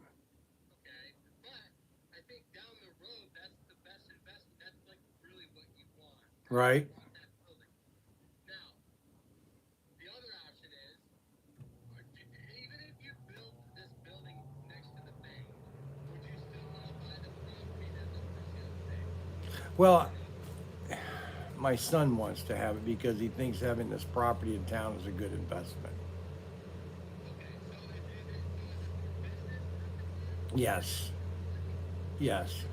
Right. Well, my son wants to have it because he thinks having this property in town is a good investment. Yes. Yes.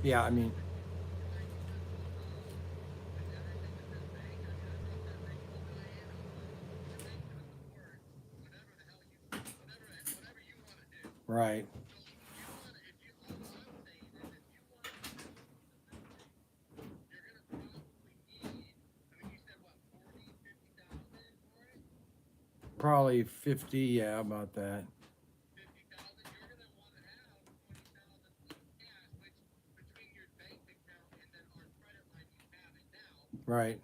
Yeah, I mean, right. Probably 50, yeah, about that. Right.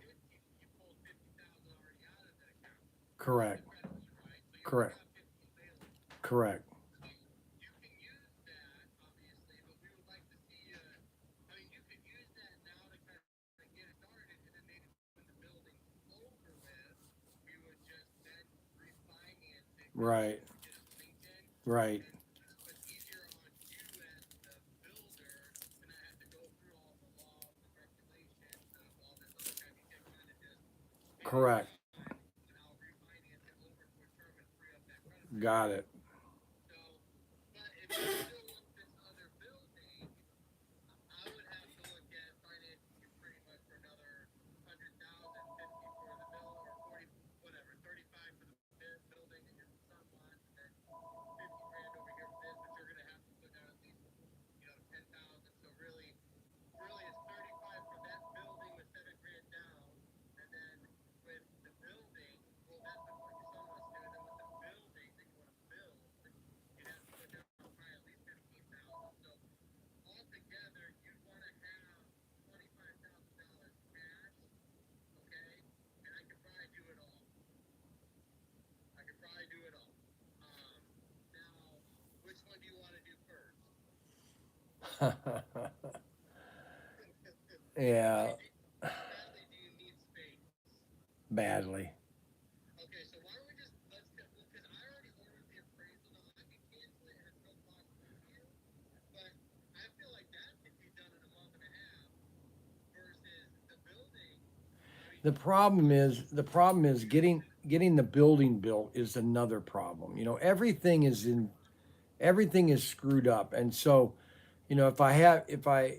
Correct. Correct. Correct. Right. Right. Correct. Got it. Yeah, badly. The problem is getting the building built is another problem. You know, everything is screwed up, and so if I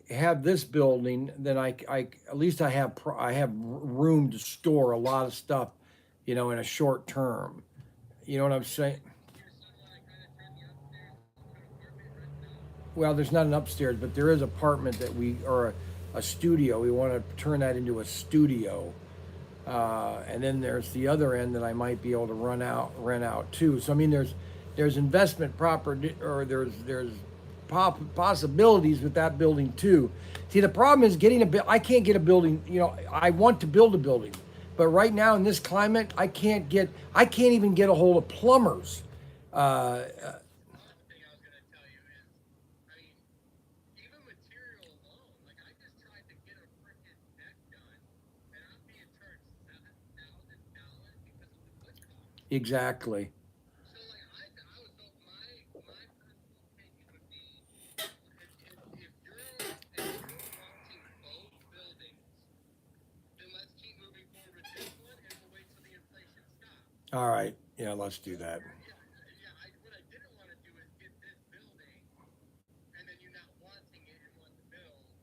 have this building, then I at least I have room to store a lot of stuff, in a short term. You know what I'm saying? Well, there's not an upstairs, but there is apartment that or a studio. We want to turn that into a studio. And then there's the other end that I might be able to rent out too. So I mean, there's investment property, or there's possibilities with that building too. See, the problem is getting I can't get a building. You know, I want to build a building, but right now in this climate, I can't even get a hold of plumbers. Uh, exactly. All right. Yeah, let's do that.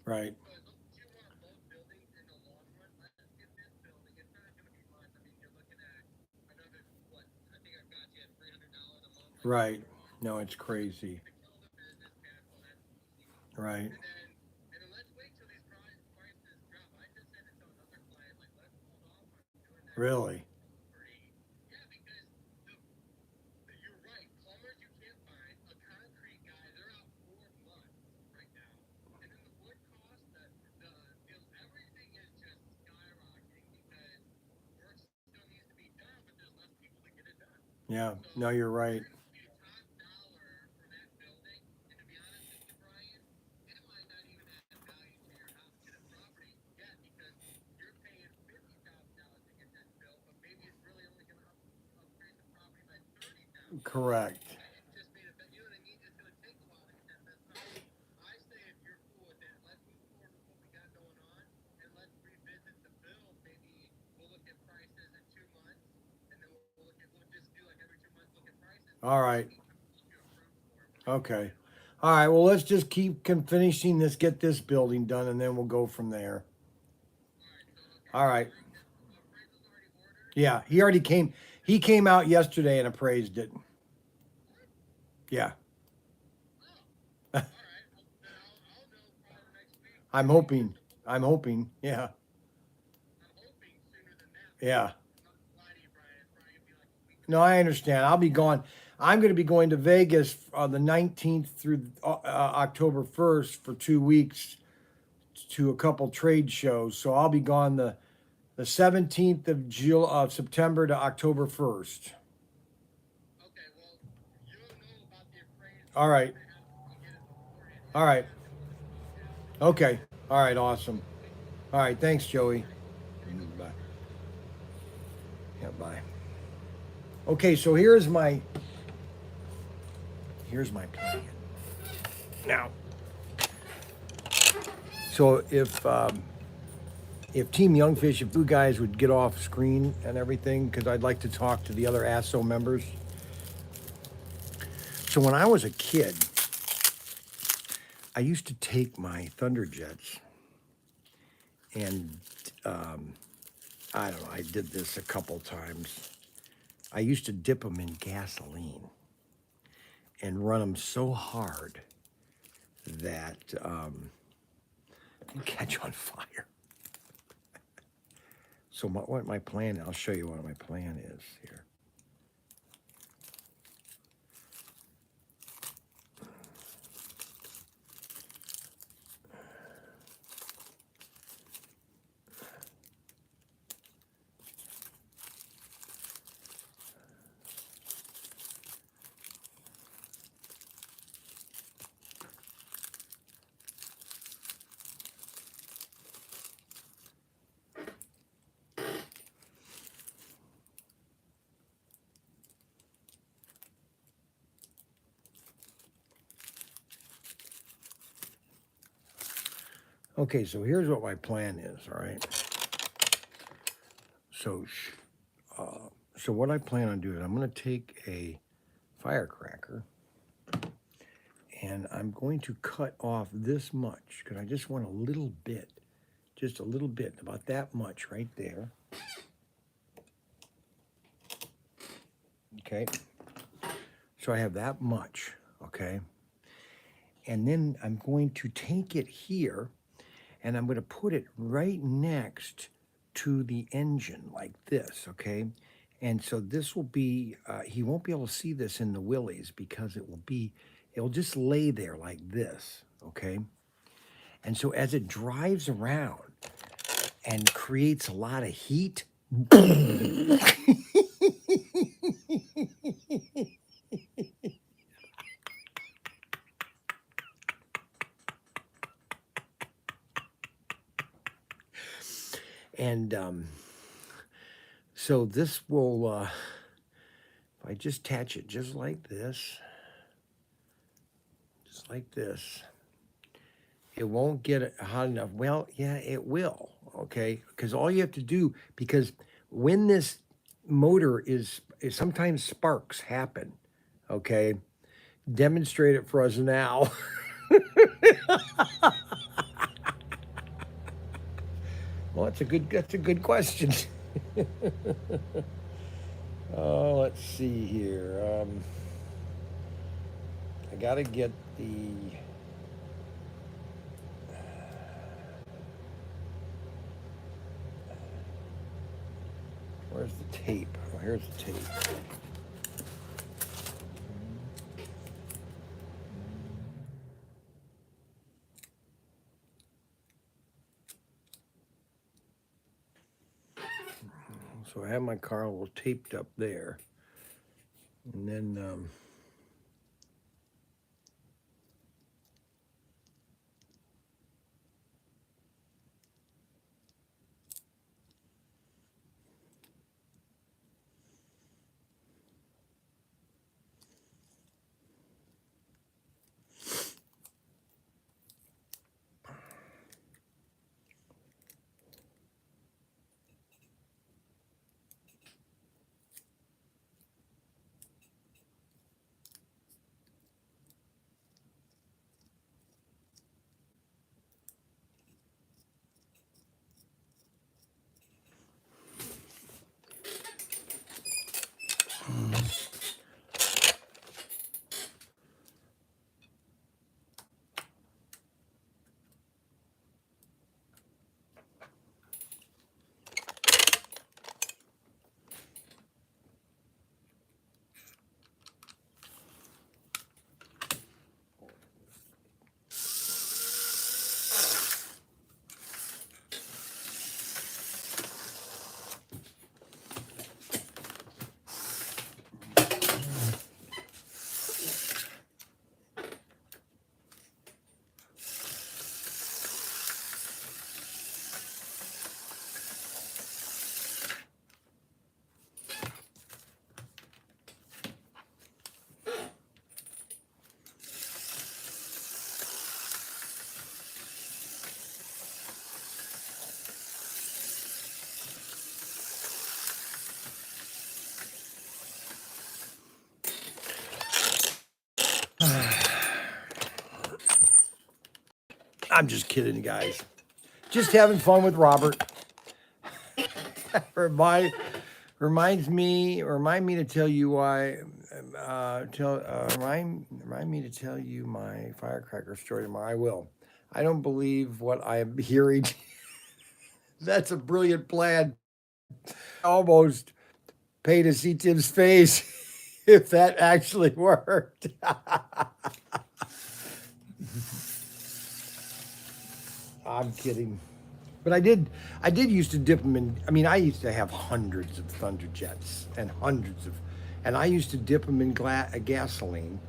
Right. Right. No, it's crazy. Right. Really. Yeah. No, you're right. Correct. All right. Okay. All right. Well, let's just keep finishing this, get this building done, and then we'll go from there. All right. Yeah. He already came. He came out yesterday and appraised it. Yeah. I'm hoping. I'm hoping. Yeah. Yeah. No, I understand. I'll be gone. I'm going to be going to Vegas on the 19th through October 1st for 2 weeks to a couple trade shows. So I'll be gone the 17th of September to October 1st. All right. All right. Okay. All right. Awesome. All right. Thanks, Joey. Bye. Yeah. Bye. Okay. So here's my plan. Now, so if Team Youngfish, if you guys would get off screen and everything, because I'd like to talk to the other ASSO members. So when I was a kid, I used to take my Thunderjets and I don't know, I did this a couple times. I used to dip them in gasoline and run them so hard that they'd catch on fire. So what my plan, I'll show you what my plan is here. Okay, so here's what my plan is, all right? So, so what I plan on doing, I'm going to take a firecracker and I'm going to cut off this much because I just want a little bit, just a little bit, about that much right there. Okay, so I have that much, okay? And then I'm going to take it here and I'm going to put it right next to the engine like this, okay? And so this will be, he won't be able to see this in the willies because it will be It'll just lay there like this, okay? And so as it drives around and creates a lot of heat, and so this will, if I just attach it just like this, it won't get hot enough. Well, yeah, it will, okay? Because all you have to do, because when this motor is sometimes sparks happen, okay? Demonstrate it for us now. Well, that's a good question. Oh, let's see here. I gotta get the. Where's the tape? Oh, here's the tape. So I have my car all taped up there, and then. I'm just kidding, guys. Just having fun with Robert. Remind me to tell you why. Remind me to tell you my firecracker story tomorrow. I will. I don't believe what I am hearing. That's a brilliant plan. Almost pay to see Tim's face if that actually worked. I'm kidding. But I did used to dip them in. I mean, I used to have hundreds of Thunderjets and I used to dip them in gasoline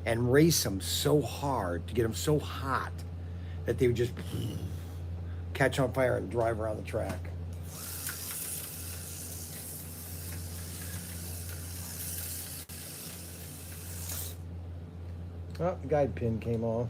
and race them so hard to get them so hot that they would just catch on fire and drive around the track. Oh, the guide pin came off.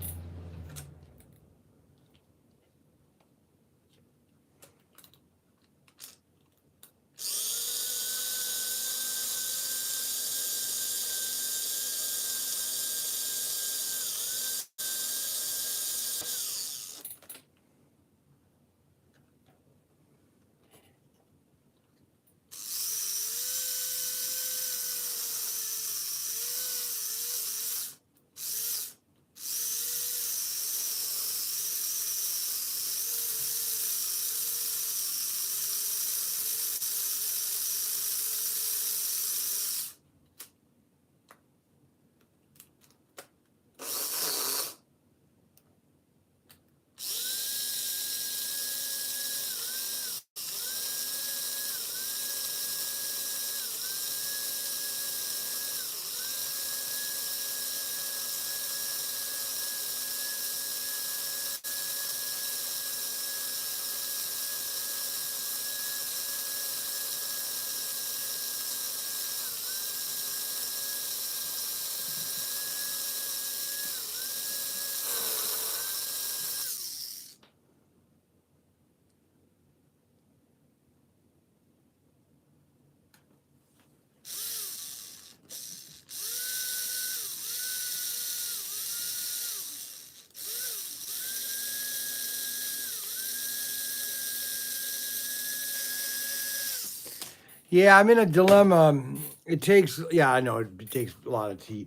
Yeah, I'm in a dilemma. It takes, yeah, I know it takes a lot of heat.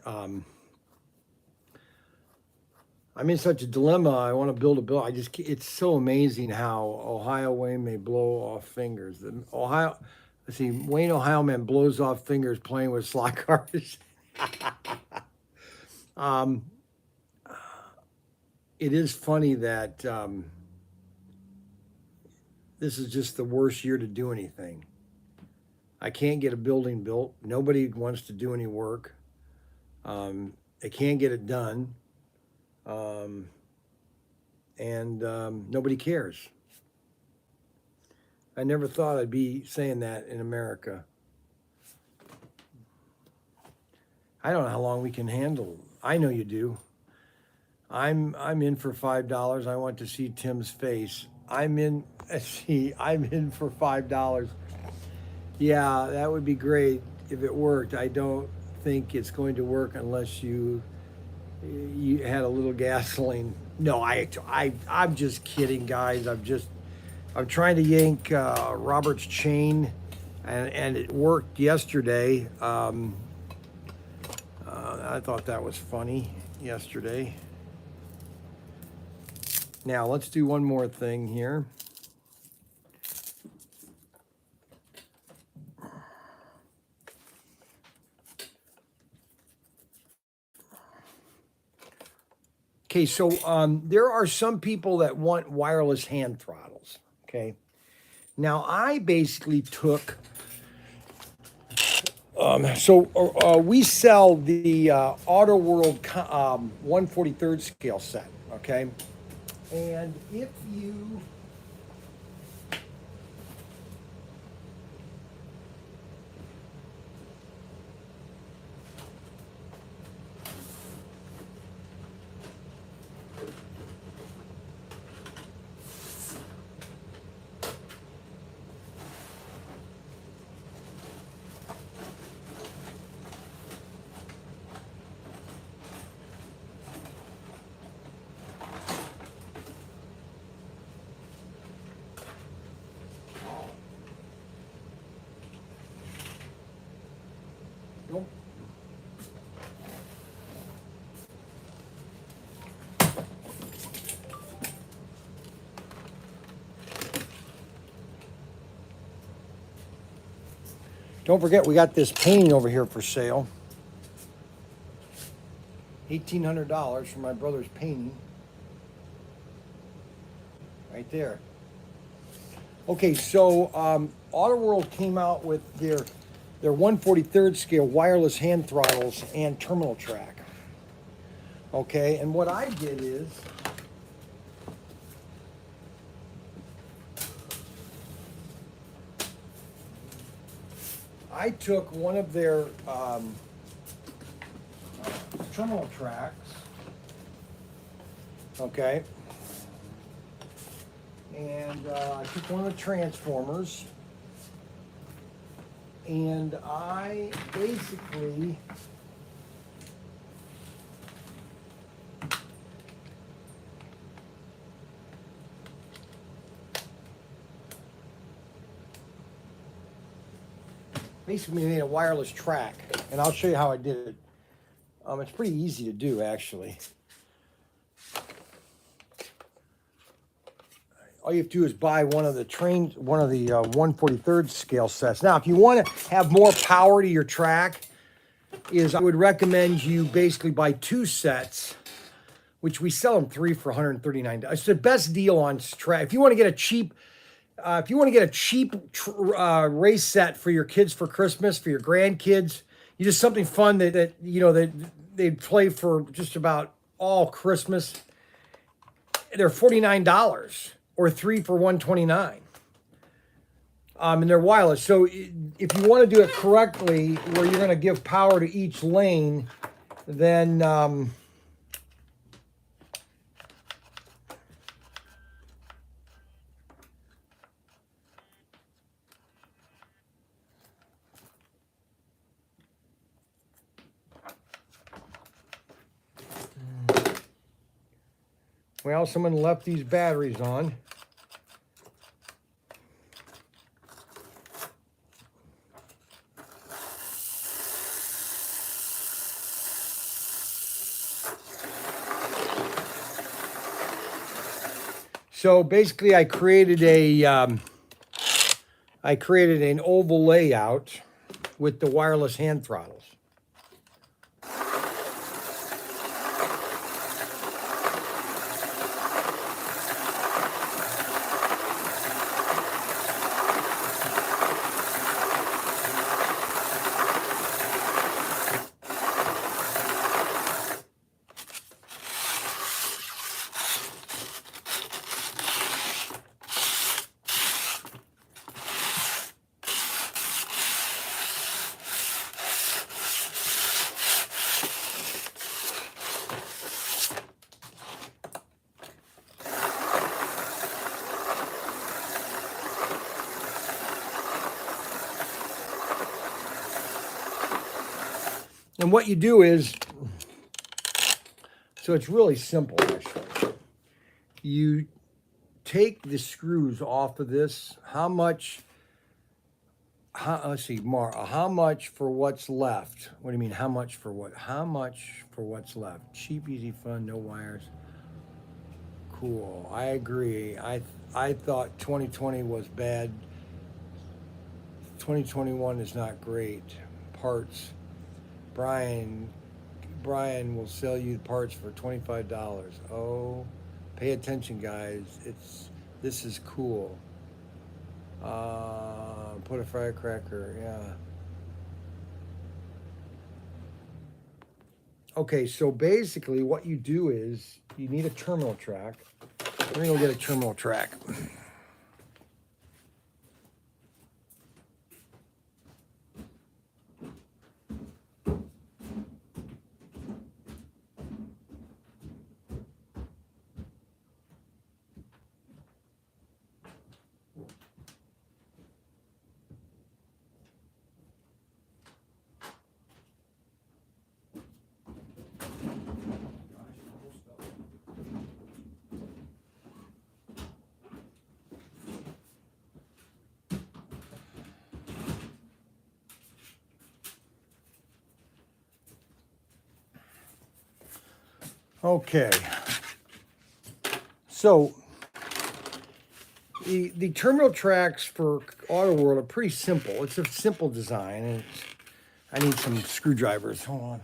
Um, I'm in such a dilemma. I want to build a bill. It's so amazing how Ohio Wayne may blow off fingers. Let's see, Wayne Ohio man blows off fingers playing with slot cars. um, it is funny that this is just the worst year to do anything. I can't get a building built. Nobody wants to do any work. They can't get it done. Um, and nobody cares. I never thought I'd be saying that in America. I don't know how long we can handle. I know you do. I'm in for $5. I want to see Tim's face. I'm in for $5. Yeah, that would be great if it worked. I don't think it's going to work unless you had a little gasoline. No, I'm just kidding, guys. I'm trying to yank Robert's chain, and it worked yesterday. I thought that was funny yesterday. Now let's do one more thing here. Okay, so there are some people that want wireless hand throttles. Okay, now I basically took. We sell the Auto World 1/43 scale set. Okay, and if you Nope. Don't forget, we got this painting over here for sale. $1,800 for my brother's painting. Right there. Okay, so Auto World came out with their 1/43 scale wireless hand throttles and terminal track. Okay, and what I did is I took one of their terminal tracks, okay, and I took one of the transformers, and I basically made a wireless track, and I'll show you how I did it. It's pretty easy to do, actually. All you have to do is buy one of the 1/43 scale sets. Now, if you want to have more power to your track, I would recommend you basically buy 2 sets, which we sell them 3 for $139. It's the best deal on track. If you want to get a cheap race set for your kids for Christmas, for your grandkids, you just something fun that they play for just about all Christmas. They're $49 or 3 for $129. And they're wireless. So if you want to do it correctly, where you're going to give power to each lane, then well, someone left these batteries on. So basically, I created an oval layout with the wireless hand throttles. And what you do is, so it's really simple actually. You take the screws off of this. Let's see, how much for what's left? What do you mean, how much for what? How much for what's left? Cheap, easy, fun, no wires. Cool, I agree. I thought 2020 was bad. 2021 is not great. Parts. Brian will sell you parts for $25. Oh, pay attention, guys. This is cool. Put a firecracker, yeah. Okay, so basically what you do is you need a terminal track. We're gonna go get a terminal track. Okay, so the terminal tracks for Auto World are pretty simple. It's a simple design, and I need some screwdrivers. Hold on.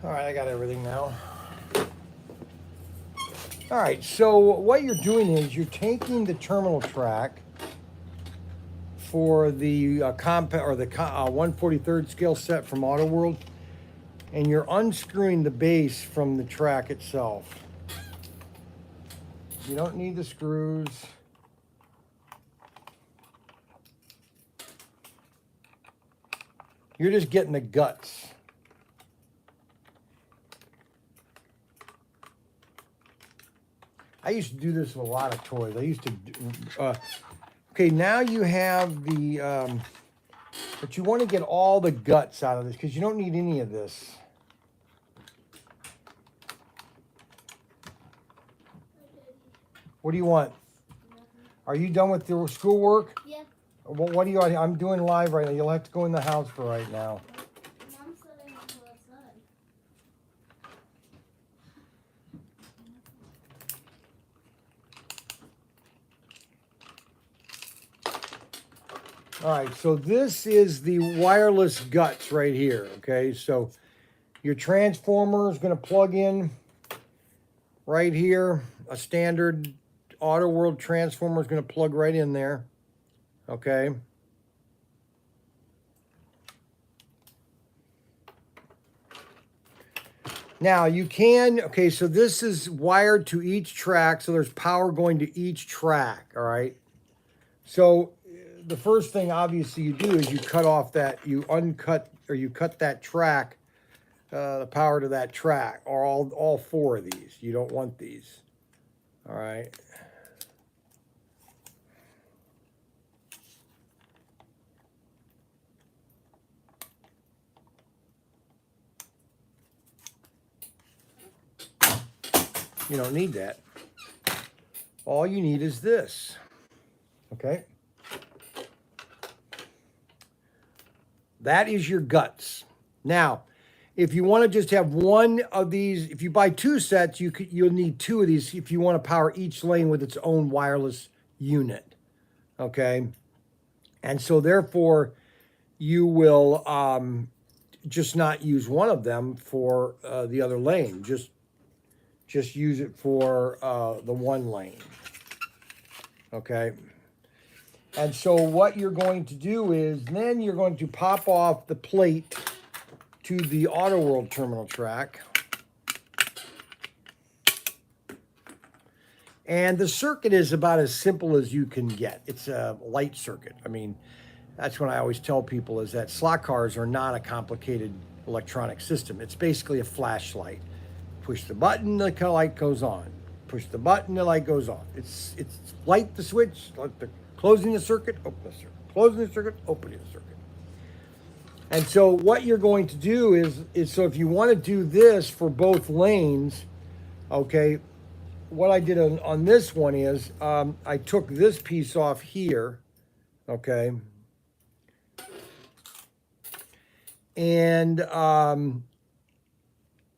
All right, I got everything now. All right, so what you're doing is you're taking the terminal track for the compact or the 1/43rd scale set from Auto World, and you're unscrewing the base from the track itself. You don't need the screws. You're just getting the guts. I used to do this with a lot of toys. I used to Okay, now you have the, but you want to get all the guts out of this because you don't need any of this. What do you want? Are you done with your schoolwork? Yeah. Well, what do you? I'm doing live right now. You'll have to go in the house for right now. Mom said I have to go outside. All right, so this is the wireless guts right here, okay? So your transformer is going to plug in right here. A standard Auto World transformer is going to plug right in there, okay? Now you can, okay, so this is wired to each track, so there's power going to each track, all right? So the first thing obviously you do is you cut off that, you uncut, or you cut that track, the power to that track, or all four of these. You don't want these, all right? You don't need that. All you need is this, okay? That is your guts. Now, if you want to just have one of these, if you buy two sets, you'll need two of these if you want to power each lane with its own wireless unit, okay? And so therefore, you will just not use one of them for the other lane. Just use it for the one lane, okay? And so what you're going to do is then you're going to pop off the plate to the Auto World terminal track. And the circuit is about as simple as you can get. It's a light circuit. I mean, that's what I always tell people is that slot cars are not a complicated electronic system. It's basically a flashlight. Push the button, the light goes on. Push the button, the light goes on. It's light the switch, closing the circuit, open the circuit. Closing the circuit, opening the circuit. And so what you're going to do is so if you want to do this for both lanes, okay, what I did on this one is I took this piece off here, okay, and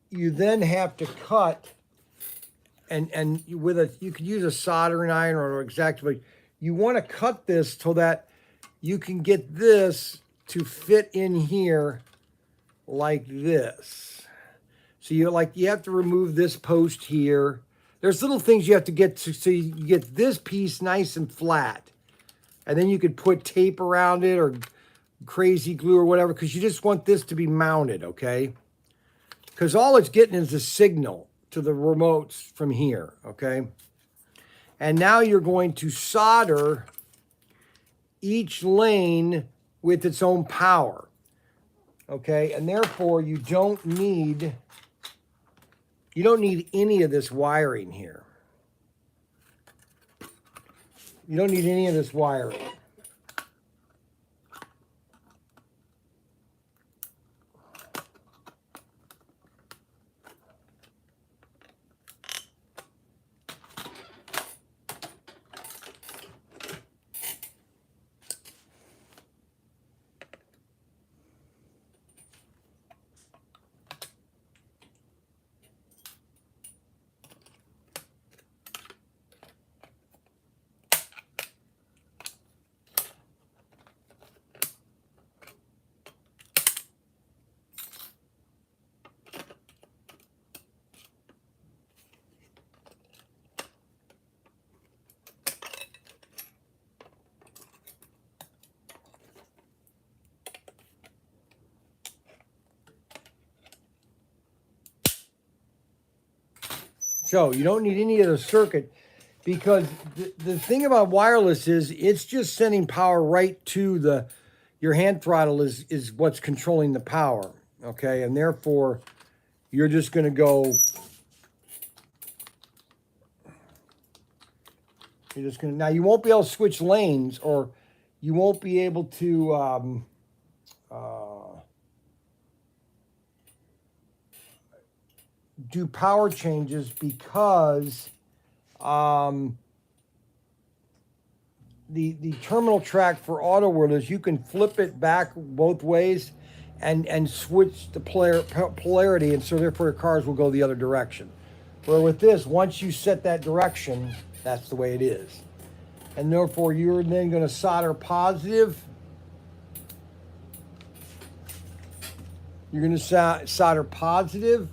you then have to cut, and with you could use a soldering iron or exactly, you want to cut this so that you can get this to fit in here like this. So you have to remove this post here. There's little things you have to get to so you get this piece nice and flat. And then you could put tape around it or crazy glue or whatever, because you just want this to be mounted, okay? Because all it's getting is a signal to the remotes from here, okay? And now you're going to solder each lane with its own power, okay? And therefore, you don't need any of this wiring here. You don't need any of this wiring. So you don't need any of the circuit, because the thing about wireless is it's just sending power right to your hand throttle is what's controlling the power, okay? And therefore, you're just going to go You're just gonna, now you won't be able to switch lanes, or you won't be able to do power changes because the terminal track for auto world is you can flip it back both ways and switch the polarity, and so therefore your cars will go the other direction. Where with this, once you set that direction, that's the way it is. And therefore you're then going to solder positive. You're going to solder positive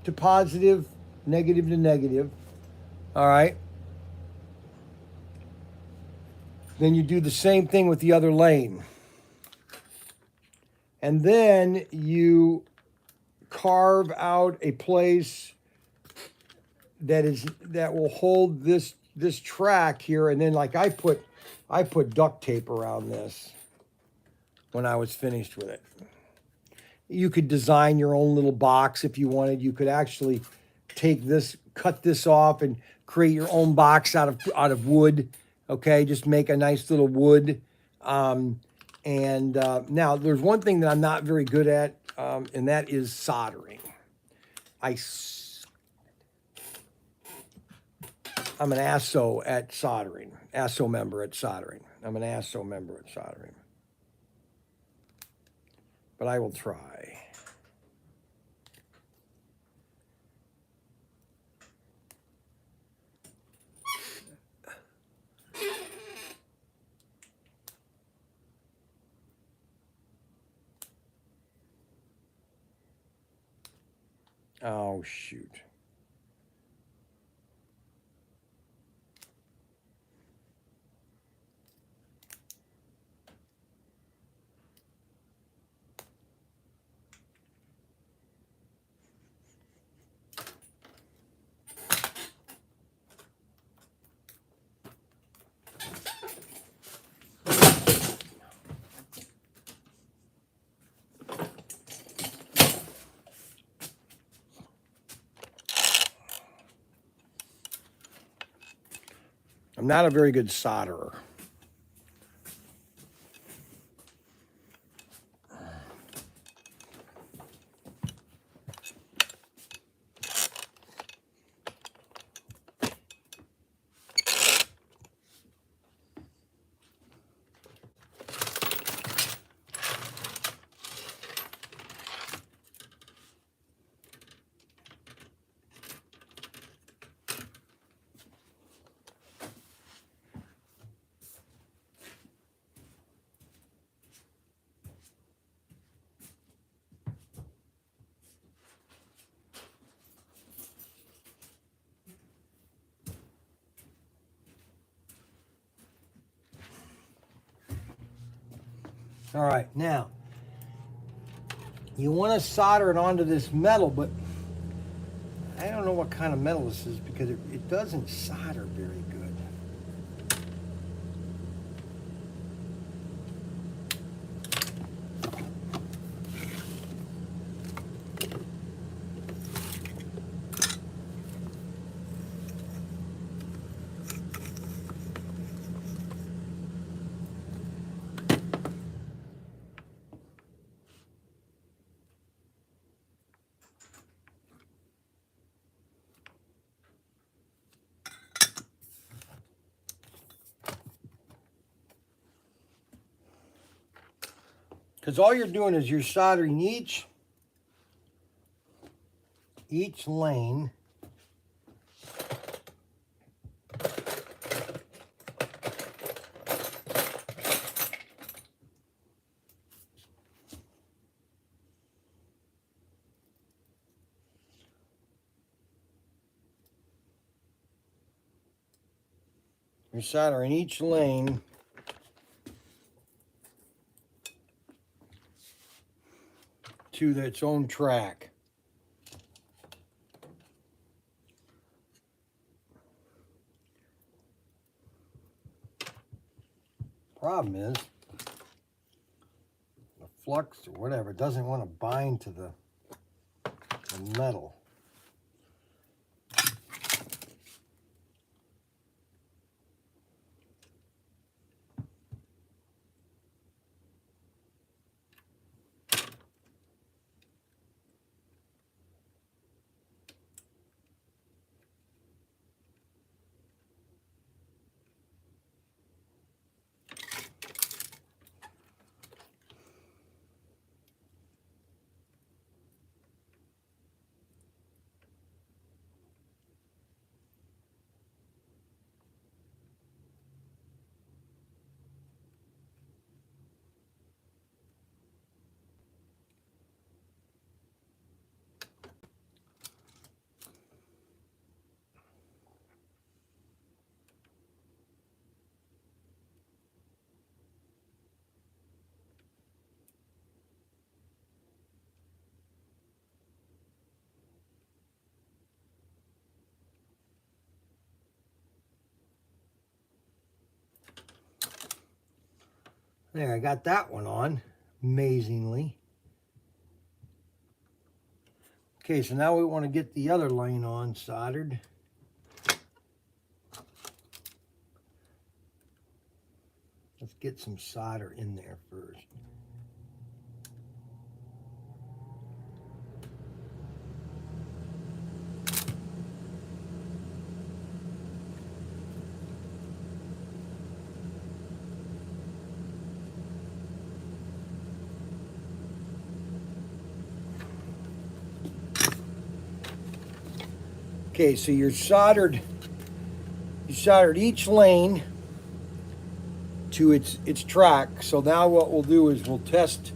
to positive, negative to negative. All right. Then you do the same thing with the other lane. And then you carve out a place that will hold this track here, and then like I put duct tape around this when I was finished with it. You could design your own little box if you wanted. You could actually take this, cut this off, and create your own box out of wood. Okay, just make a nice little wood. Now there's one thing that I'm not very good at, and that is soldering. I'm an ASSO at soldering. ASSO member at soldering. I'm an ASSO member at soldering. But I will try. Oh, shoot. I'm not a very good solderer. All right, now, you want to solder it onto this metal, but I don't know what kind of metal this is because it doesn't solder very good. Because all you're doing is you're soldering each lane to its own track. Problem is, the flux or whatever doesn't want to bind to the metal. There, I got that one on, amazingly. Okay, so now we want to get the other lane on soldered. Let's get some solder in there first. Okay, so you soldered each lane to its track. So now what we'll do is we'll test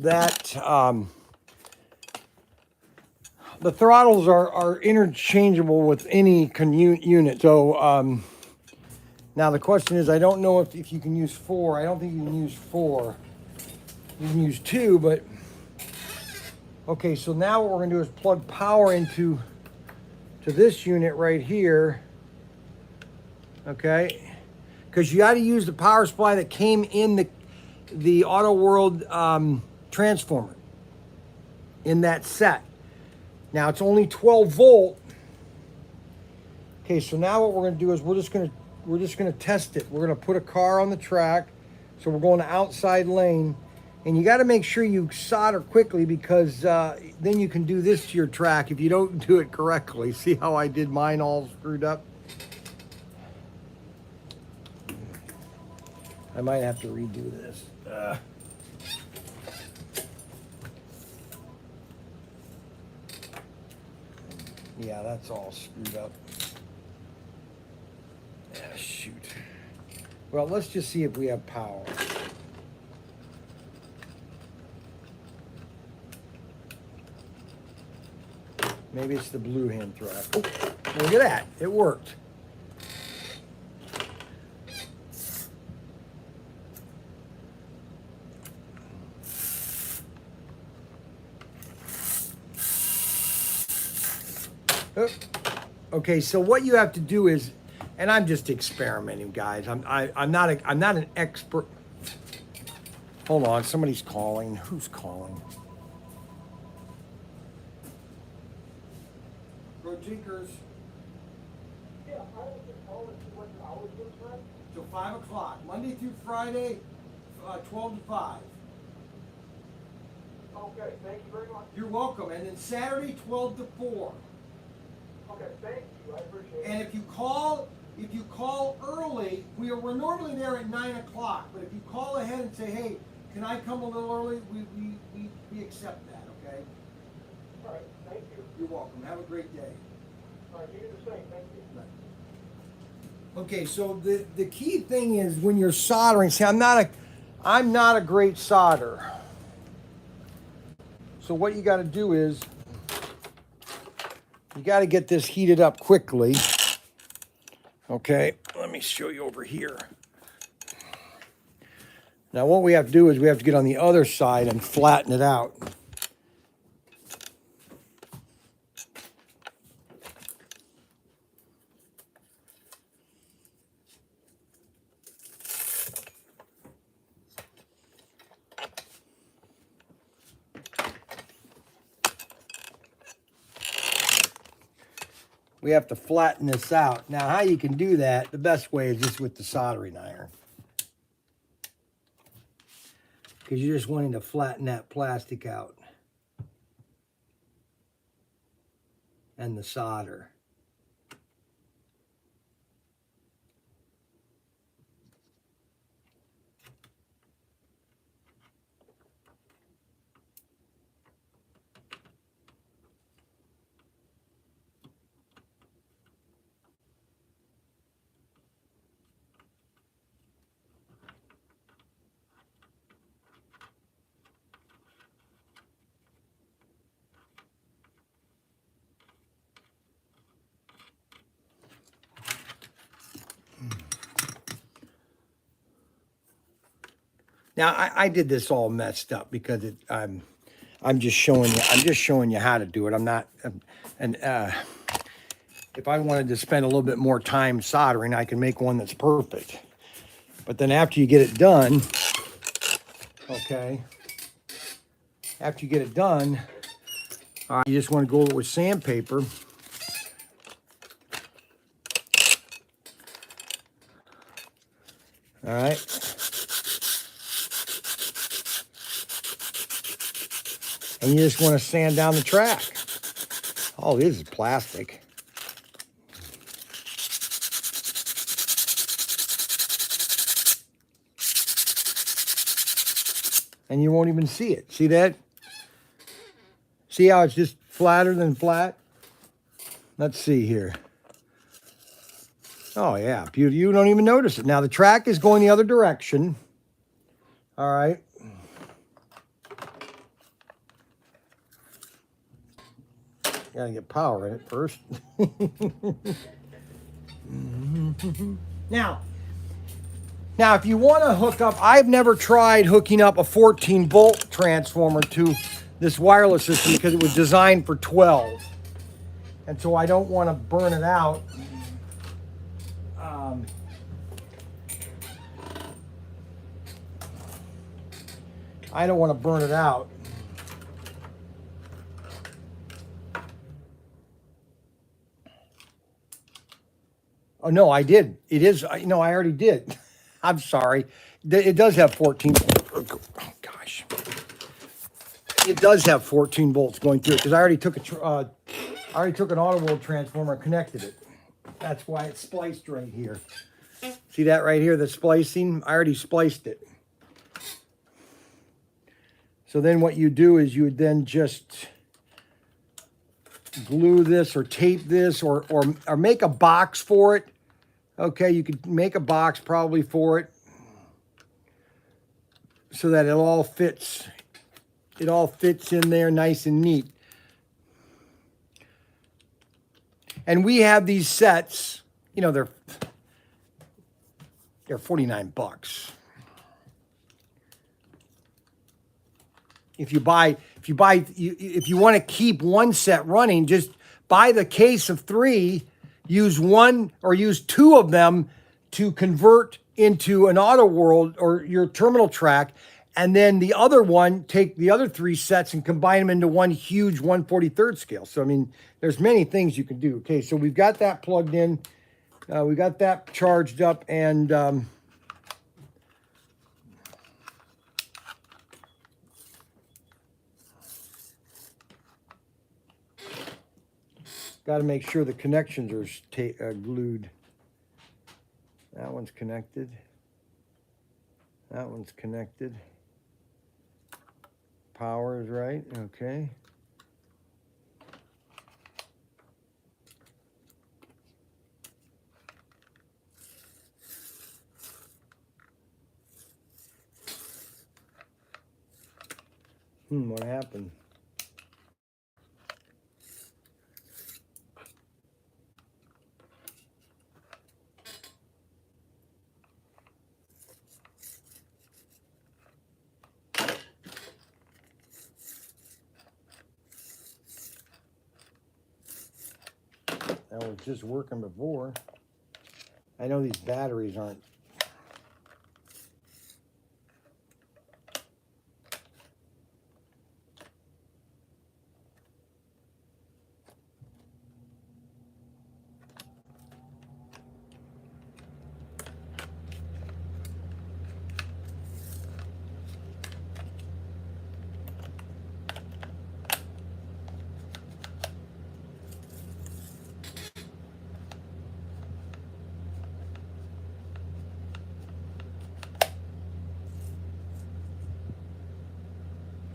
that. The throttles are interchangeable with any unit. So now the question is, I don't know if you can use 4. I don't think you can use 4. You can use 2, but okay. So now what we're gonna do is plug power into this unit right here. Okay, because you got to use the power supply that came in the Auto World transformer in that set. Now it's only 12 volt. Okay, so now what we're going to do is we're just going to test it. We're going to put a car on the track, so we're going to outside lane, and you got to make sure you solder quickly, because then you can do this to your track if you don't do it correctly. See how I did mine all screwed up? I might have to redo this. Yeah, that's all screwed up. Ah, shoot. Well, let's just see if we have power. Maybe it's the blue hand track. Oh, look at that. It worked. Okay, so what you have to do is, and I'm just experimenting, guys. I'm not an expert. Hold on, somebody's calling. Who's calling? ProTinkers. Yeah, I was just calling to what your hours looks like. Till 5 o'clock, Monday through Friday, 12 to 5. Okay, thank you very much. You're welcome. And then Saturday, 12 to 4. Okay, thank you, I appreciate it. And if you call early, we're normally there at 9 o'clock. But if you call ahead and say, hey, can I come a little early? We accept that. Okay. All right, thank you. You're welcome. Have a great day. All right, you do the same, thank you. Okay, so the key thing is when you're soldering. See, I'm not a great solderer. So what you got to do is you got to get this heated up quickly. Okay, let me show you over here. Now what we have to do is we have to get on the other side and flatten it out. We have to flatten this out. Now, how you can do that, the best way is just with the soldering iron. Because you're just wanting to flatten that plastic out. And the solder. Now I did this all messed up because I'm just showing you how to do it. I'm not if I wanted to spend a little bit more time soldering, I can make one that's perfect. But then after you get it done, okay, after you get it done, all right, you just want to go over it with sandpaper. All right. And you just want to sand down the track. All it is plastic. And you won't even see it. See that? See how it's just flatter than flat? Let's see here. Oh, yeah. You don't even notice it. Now, the track is going the other direction. All right. Gotta get power in it first. Now, if you want to hook up, I've never tried hooking up a 14-volt transformer to this wireless system because it was designed for 12. And so I don't want to burn it out. I don't want to burn it out. Oh, no, I did. It is, no, I already did. I'm sorry. It does have 14. Oh, gosh. It does have 14 volts going through it because I already took an auto volt transformer and connected it. That's why it's spliced right here. See that right here, the splicing? I already spliced it. So then what you do is you would then just glue this or tape this or make a box for it. Okay, you could make a box probably for it so that it all fits. It all fits in there nice and neat. And we have these sets, you know, they're 49 bucks. If you want to keep one set running, just buy the case of 3, use one or use 2 of them to convert into an auto world or your terminal track, and then the other one, take the other 3 sets and combine them into one huge 1/43rd scale. So, I mean, there's many things you can do. Okay, so we've got that plugged in. We got that charged up, and got to make sure the connections are glued. That one's connected. That one's connected. Power is right. Okay. What happened? That was just working before. I know these batteries aren't.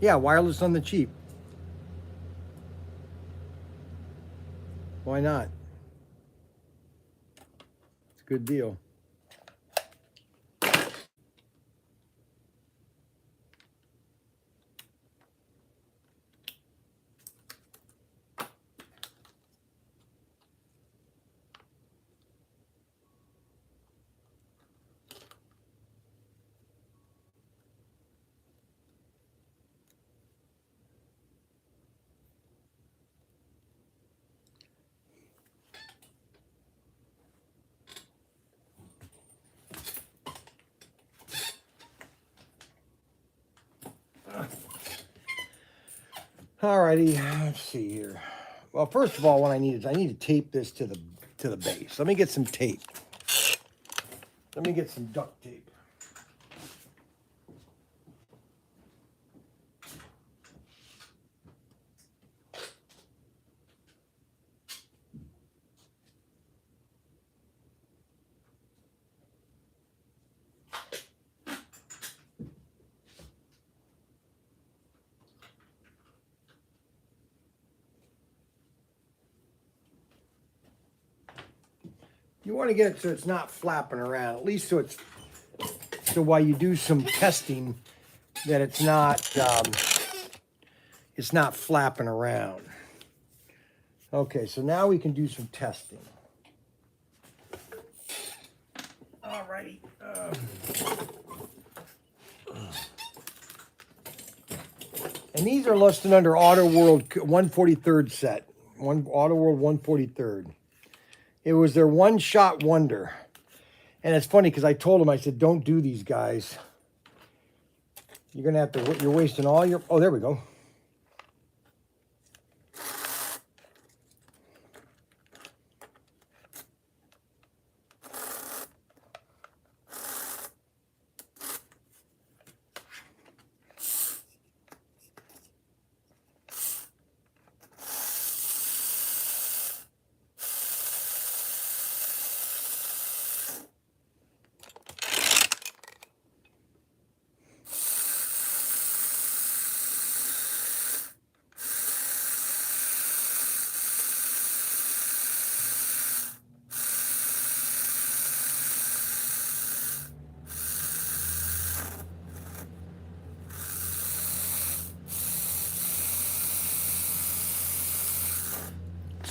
Yeah, wireless on the cheap. Why not? It's a good deal. Alrighty, let's see here. Well, first of all, what I need to tape this to the base. Let me get some tape. Let me get some duct tape. You want to get it so it's not flapping around, at least so while you do some testing, that it's not flapping around. Okay, so now we can do some testing. Alrighty. And these are listed under Auto World 143rd set. Auto World 143rd. It was their one-shot wonder. And it's funny because I told them, I said, don't do these, guys. You're going to have to, you're wasting all your, oh, there we go.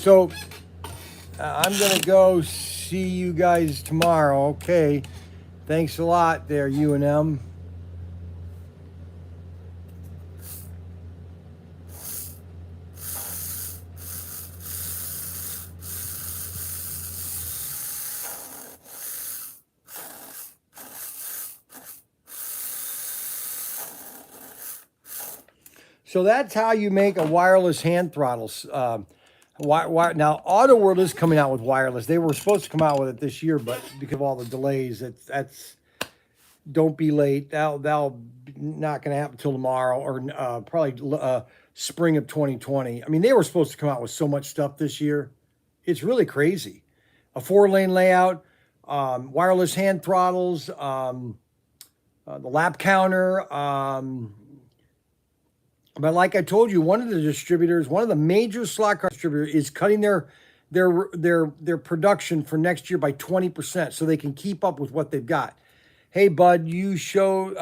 So I'm going to go see you guys tomorrow. Okay. Thanks a lot there, UNM. So that's how you make a wireless hand throttle. Now, Auto World is coming out with wireless. They were supposed to come out with it this year, but because of all the delays, don't be late. That'll not going to happen till tomorrow or probably spring of 2020. I mean, they were supposed to come out with so much stuff this year. It's really crazy. A 4-lane layout, wireless hand throttles, the lap counter. But like I told you, one of the distributors, one of the major slot car distributors, is cutting their production for next year by 20%, so they can keep up with what they've got. Hey bud, you should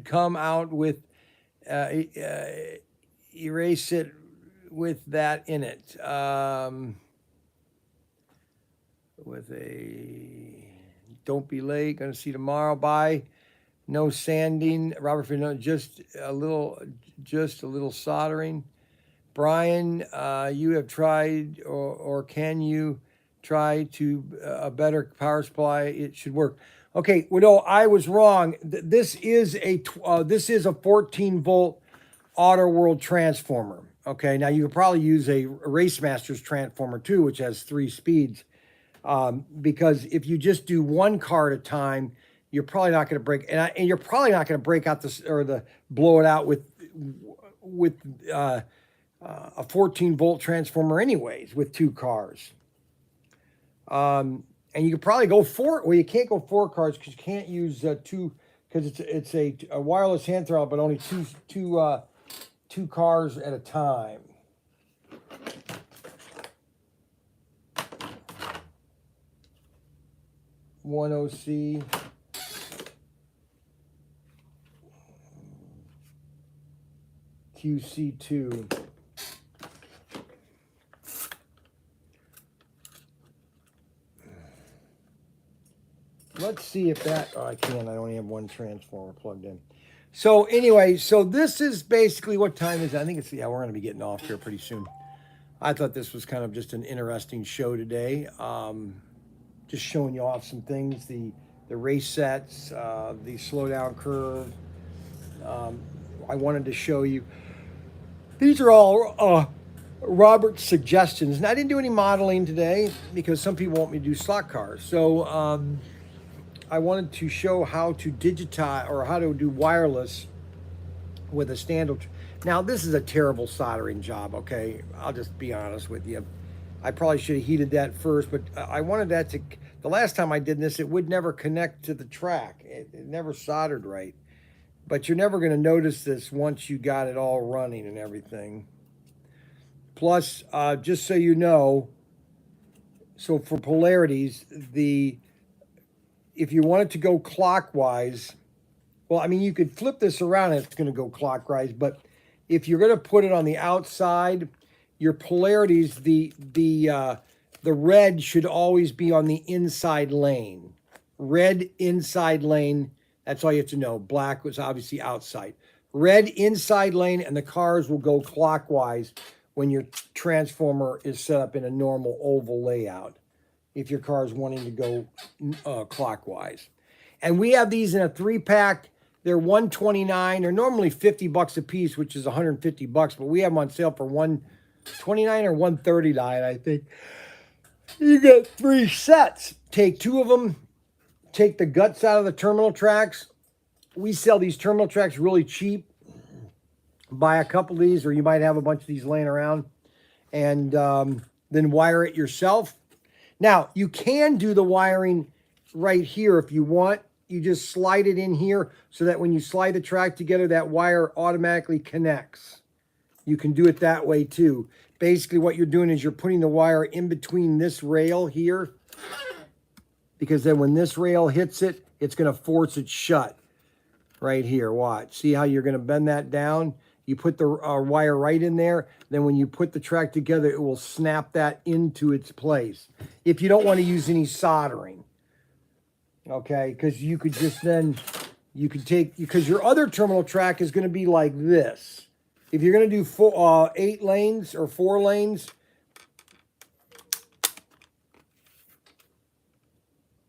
come out with erase it with that in it. With a don't be late. Gonna see you tomorrow. Bye. No sanding, Robert. Just a little soldering. Brian, you have tried, or can you try to a better power supply? It should work. Okay, well, no, I was wrong. This is a 14-volt Auto World transformer. Okay, now you could probably use a Race Masters transformer too, which has 3 speeds. Because if you just do one car at a time, you're probably not going to break, and you're probably not going to break out blow it out with a 14-volt transformer anyways with 2 cars. And you could probably go 4. Well, you can't go 4 cars because you can't use 2, because it's a wireless hand throttle, but only two cars at a time. One OC. QC2. Let's see if that, oh, I can't, I only have 1 transformer plugged in. So anyway, so this is basically, what time is it? I think it's, yeah, we're going to be getting off here pretty soon. I thought this was kind of just an interesting show today. Just showing you off some things, the race sets, the slowdown curve. I wanted to show you These are all Robert's suggestions. And I didn't do any modeling today because some people want me to do slot cars. So I wanted to show how to digitize or how to do wireless with a standard. Now, this is a terrible soldering job, okay? I'll just be honest with you. I probably should have heated that first, but I wanted that to, the last time I did this, it would never connect to the track. It never soldered right. But you're never going to notice this once you got it all running and everything. Plus, just so you know, so for polarities, if you want it to go clockwise, well, I mean, you could flip this around and it's going to go clockwise, but if you're going to put it on the outside, your polarities, the red should always be on the inside lane. Red inside lane, that's all you have to know. Black was obviously outside. Red inside lane, and the cars will go clockwise when your transformer is set up in a normal oval layout, if your car is wanting to go clockwise. And we have these in a 3-pack. They're $129. They're normally $50 a piece, which is $150, but we have them on sale for $129 or $139, I think. You get 3 sets. Take 2 of them. Take the guts out of the terminal tracks. We sell these terminal tracks really cheap. Buy a couple of these, or you might have a bunch of these laying around, and then wire it yourself. Now, you can do the wiring right here if you want. You just slide it in here so that when you slide the track together, that wire automatically connects. You can do it that way too. Basically, what you're doing is you're putting the wire in between this rail here, because then when this rail hits it, it's going to force it shut right here. Watch. See how you're going to bend that down? You put the wire right in there. Then when you put the track together, it will snap that into its place. If you don't want to use any soldering. Okay, because you could just then, you could take, because your other terminal track is going to be like this. If you're going to do 8 lanes or 4 lanes,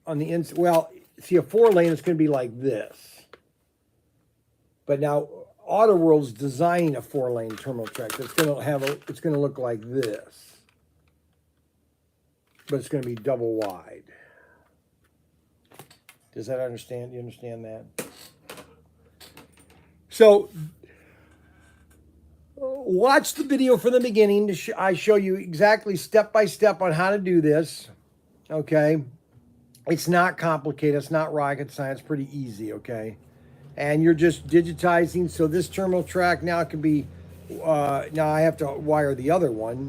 on the inside, well, see, a 4 lane is going to be like this. But now, Auto World's designing a 4-lane terminal track that's going to have it's going to look like this. But it's going to be double wide. Does that understand? You understand that? So, watch the video from the beginning. I show you exactly step by step on how to do this. Okay? It's not complicated. It's not rocket science. Pretty easy, okay? And you're just digitizing. So this terminal track now can be, now I have to wire the other one,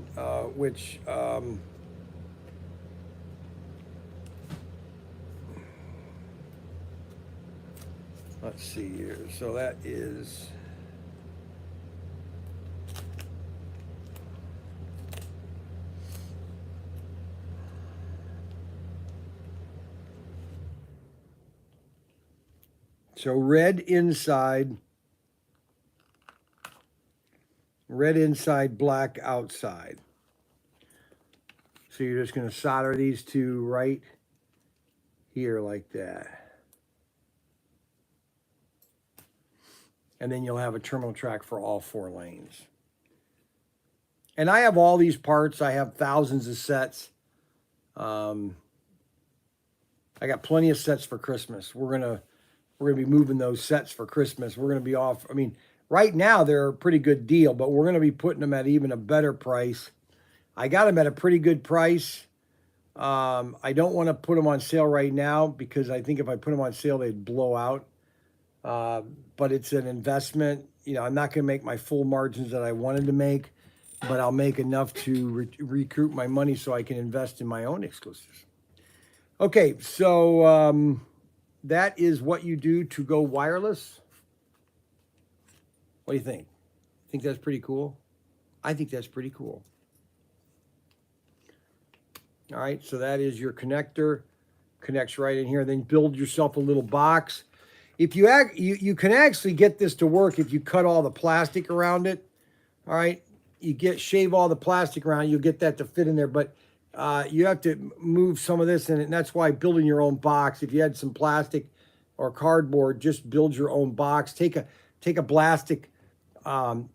which, let's see here. So that is, so red inside, black outside. So you're just going to solder these two right here like that. And then you'll have a terminal track for all 4 lanes. And I have all these parts. I have thousands of sets. I got plenty of sets for Christmas. We're gonna be moving those sets for Christmas. We're gonna be off. I mean, right now they're a pretty good deal, but we're gonna be putting them at even a better price. I got them at a pretty good price. I don't want to put them on sale right now because I think if I put them on sale, they'd blow out. But it's an investment. You know, I'm not going to make my full margins that I wanted to make, but I'll make enough to recoup my money so I can invest in my own exclusives. Okay, so that is what you do to go wireless. What do you think? Think that's pretty cool? I think that's pretty cool. All right, so that is your connector. Connects right in here. Then build yourself a little box. If you can actually get this to work if you cut all the plastic around it. All right, shave all the plastic around, you'll get that to fit in there. But you have to move some of this in it, and that's why building your own box. If you had some plastic or cardboard, just build your own box. Take a plastic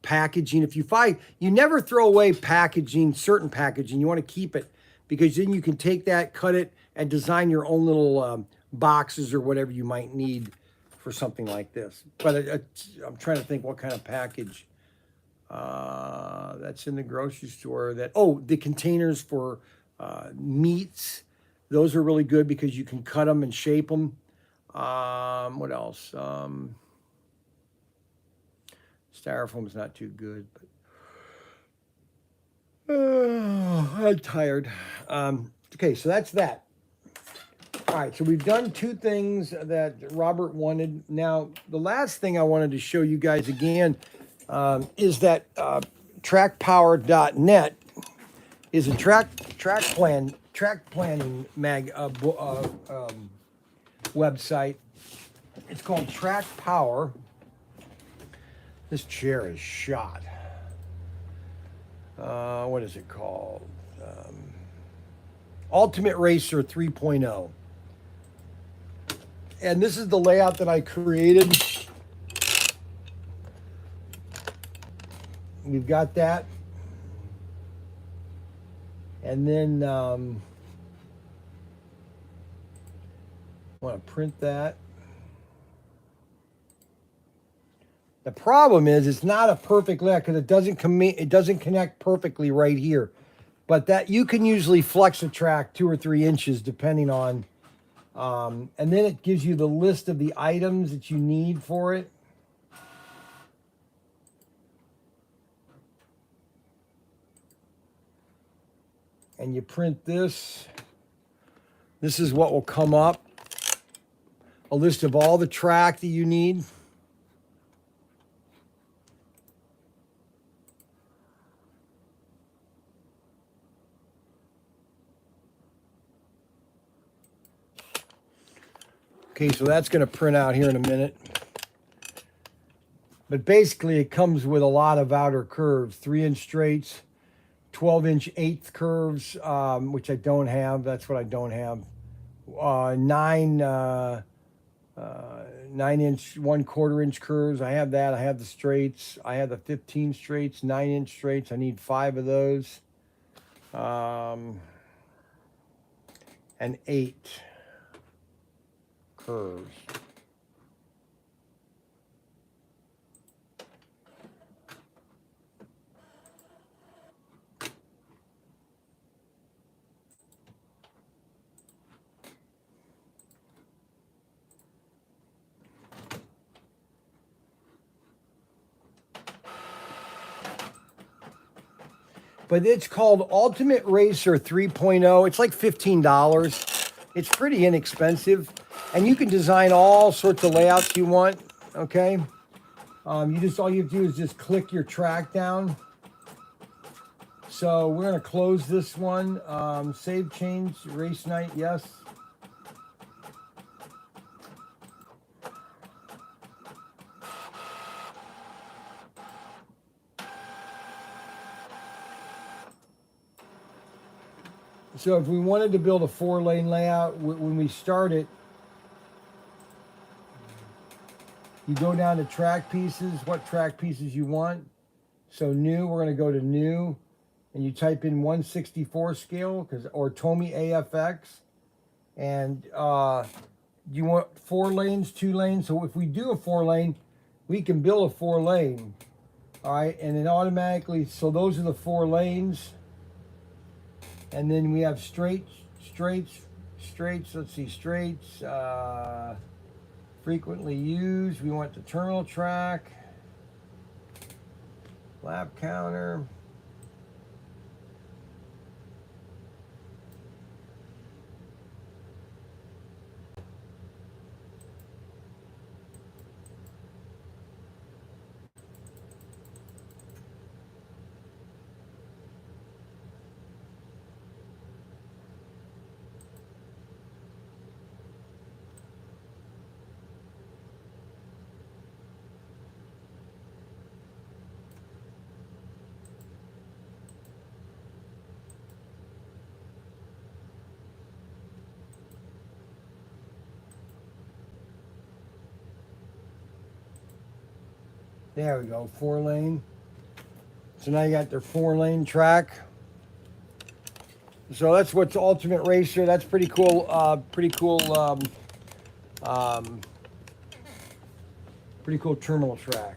packaging. If you find, you never throw away packaging, certain packaging, you want to keep it because then you can take that, cut it, and design your own little boxes or whatever you might need for something like this. But I'm trying to think what kind of package that's in the grocery store. The containers for meats. Those are really good because you can cut them and shape them. What else? Styrofoam's not too good, but I'm tired. Okay, so that's that. All right, so we've done two things that Robert wanted. Now, the last thing I wanted to show you guys again is that trackpower.net is a track planning website. It's called Track Power. This chair is shot. What is it called? Ultimate Racer 3.0. And this is the layout that I created. We've got that. And then I want to print that. The problem is it's not a perfect layout because it doesn't connect perfectly right here. But that you can usually flex a track 2 or 3 inches depending on, and then it gives you the list of the items that you need for it. And you print this. This is what will come up. A list of all the track that you need. Okay, so that's going to print out here in a minute. But basically, it comes with a lot of outer curves, 3-inch straights, 12-inch eighth curves, which I don't have. That's what I don't have. 9-inch 1/4-inch curves. I have that. I have the straights. I have the 15 straights, 9-inch straights. I need 5 of those. And 8 curves. But it's called Ultimate Racer 3.0. It's like $15. It's pretty inexpensive. And you can design all sorts of layouts you want, okay? All you have to do is just click your track down. So we're gonna close this one. Save change, race night, yes. So if we wanted to build a 4-lane layout, when we start it, you go down to track pieces, what track pieces you want. So new, we're gonna go to new, and you type in 1/64 scale, or Tomy AFX, and you want 4 lanes, 2 lanes. So if we do a 4-lane, we can build a 4-lane, all right, and then automatically, so those are the 4 lanes. And then we have straights, let's see, straights, frequently used. We want the terminal track, lap counter. There we go, 4-lane. So now you got their 4-lane track. So that's what's Ultimate Racer. That's pretty cool. Um, pretty cool terminal track.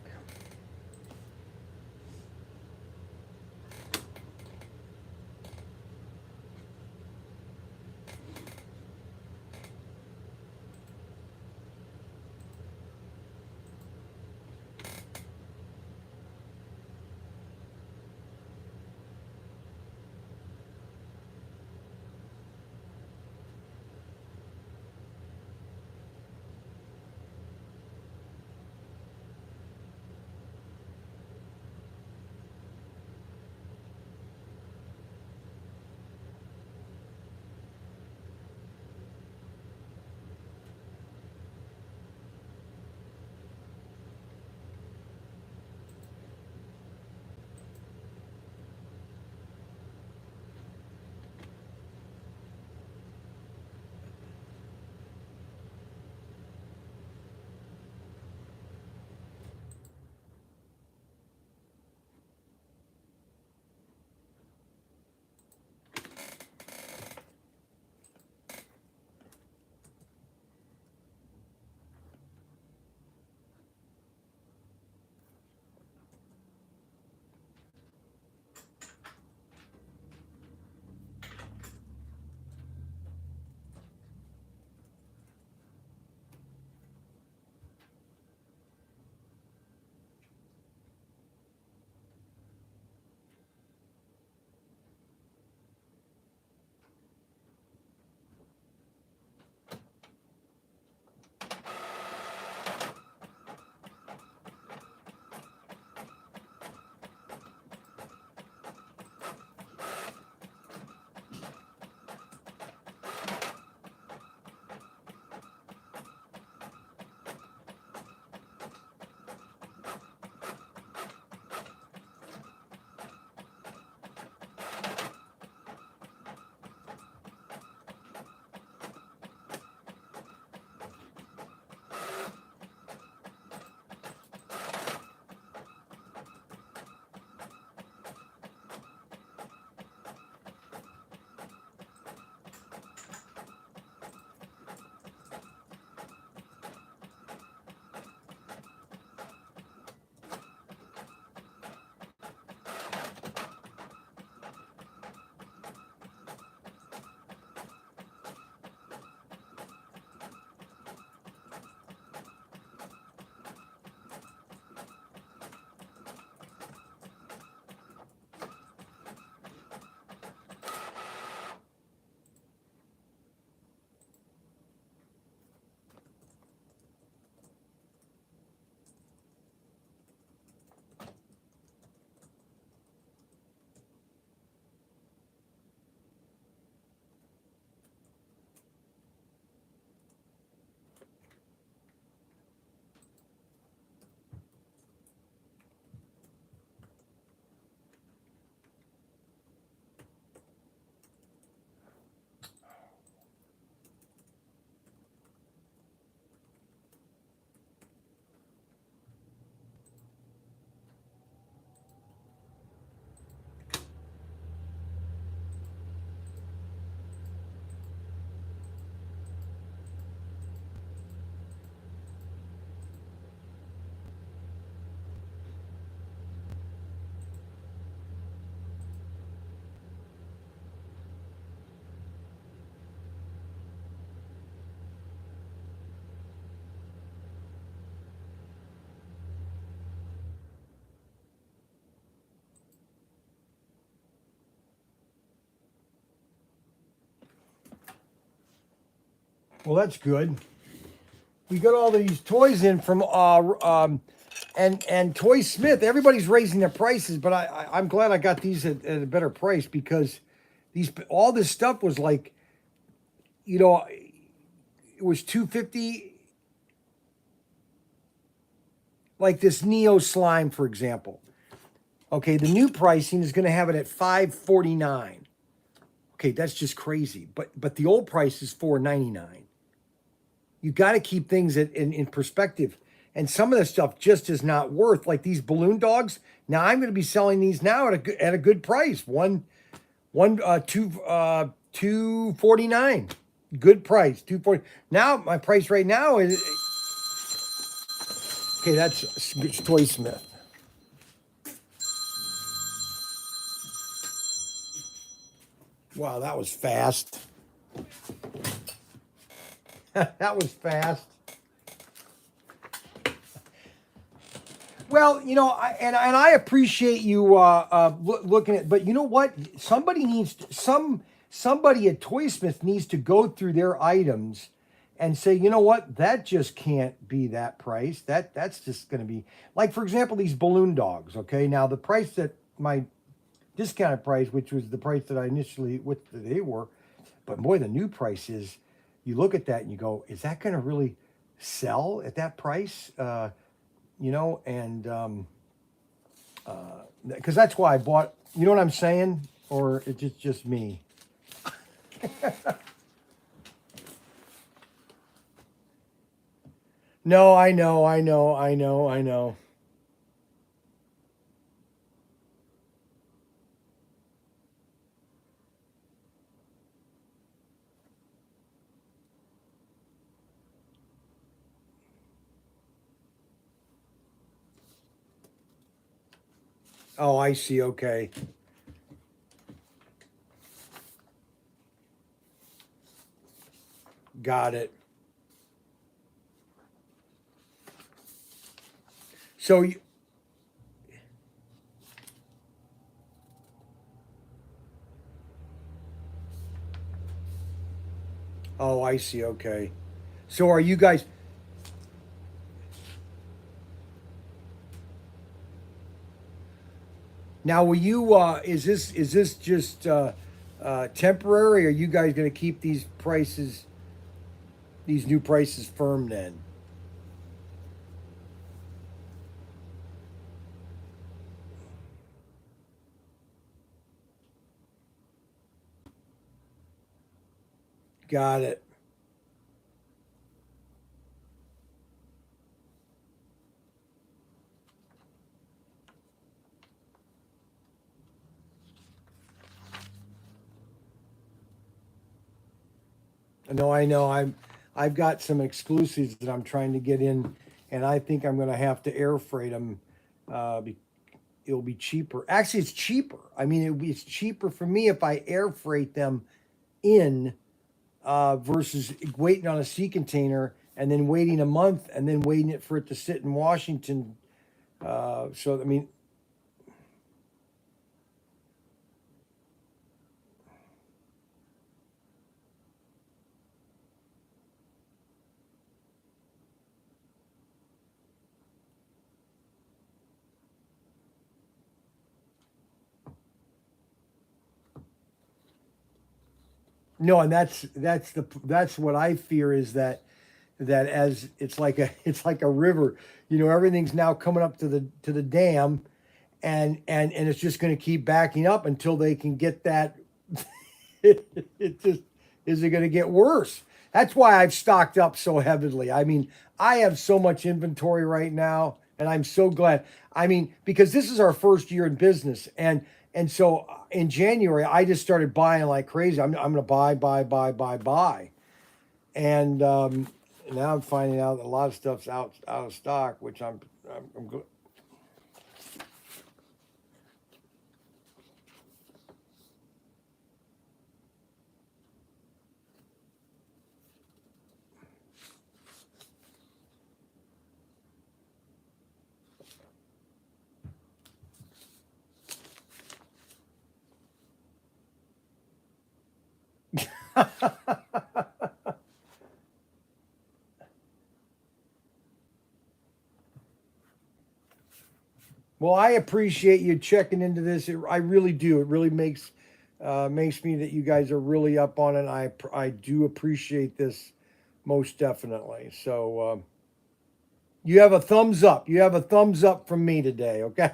Well, that's good. We got all these toys in from and Toy Smith. Everybody's raising their prices, but I'm glad I got these at a better price because all this stuff was like, you know, it was $250. Like this Neo slime, for example. Okay, the new pricing is going to have it at $549. Okay, that's just crazy. But the old price is $499. You got to keep things in perspective. and some of this stuff just is not worth, like these balloon dogs. Now I'm going to be selling these now at a good price. $249. Good price. 240. Now my price right now is okay. That's Toy Smith. Wow, that was fast. That was fast. Well, I appreciate you looking at, but you know what? Somebody at Toysmith needs to go through their items and say, you know what? That just can't be that price. That's just going to be like, for example, these balloon dogs. Okay, now the price that my discounted price, which was the price that I initially they were, but boy, the new price is. You look at that and you go, is that going to really sell at that price? And because that's why I bought. You know what I'm saying? Or it's just me. No, I know. Oh, I see. Okay. Got it. So, oh, I see. Okay. So, are you guys now? Will you? Is this just temporary? Are you guys going to keep these prices, these new prices, firm then? Got it. No, I know. I've got some exclusives that I'm trying to get in, and I think I'm going to have to air freight them. Be, it'll be cheaper. Actually, it's cheaper. I mean, it's cheaper for me if I air freight them in versus waiting on a sea container and then waiting a month and then waiting it for it to sit in Washington. So I mean, no, and that's what I fear is that as it's like a river, everything's now coming up to the dam, and it's just going to keep backing up until they can get that. It just is it going to get worse? That's why I've stocked up so heavily. I mean, I have so much inventory right now, and I'm so glad. I mean, because this is our first year in business, and so in January I just started buying like crazy. I'm going to buy, and now I'm finding out that a lot of stuff's out of stock, which I'm good. Well, I appreciate you checking into this. I really do. It really makes me that you guys are really up on it. I do appreciate this most definitely. So you have a thumbs up. You have a thumbs up from me today. Okay.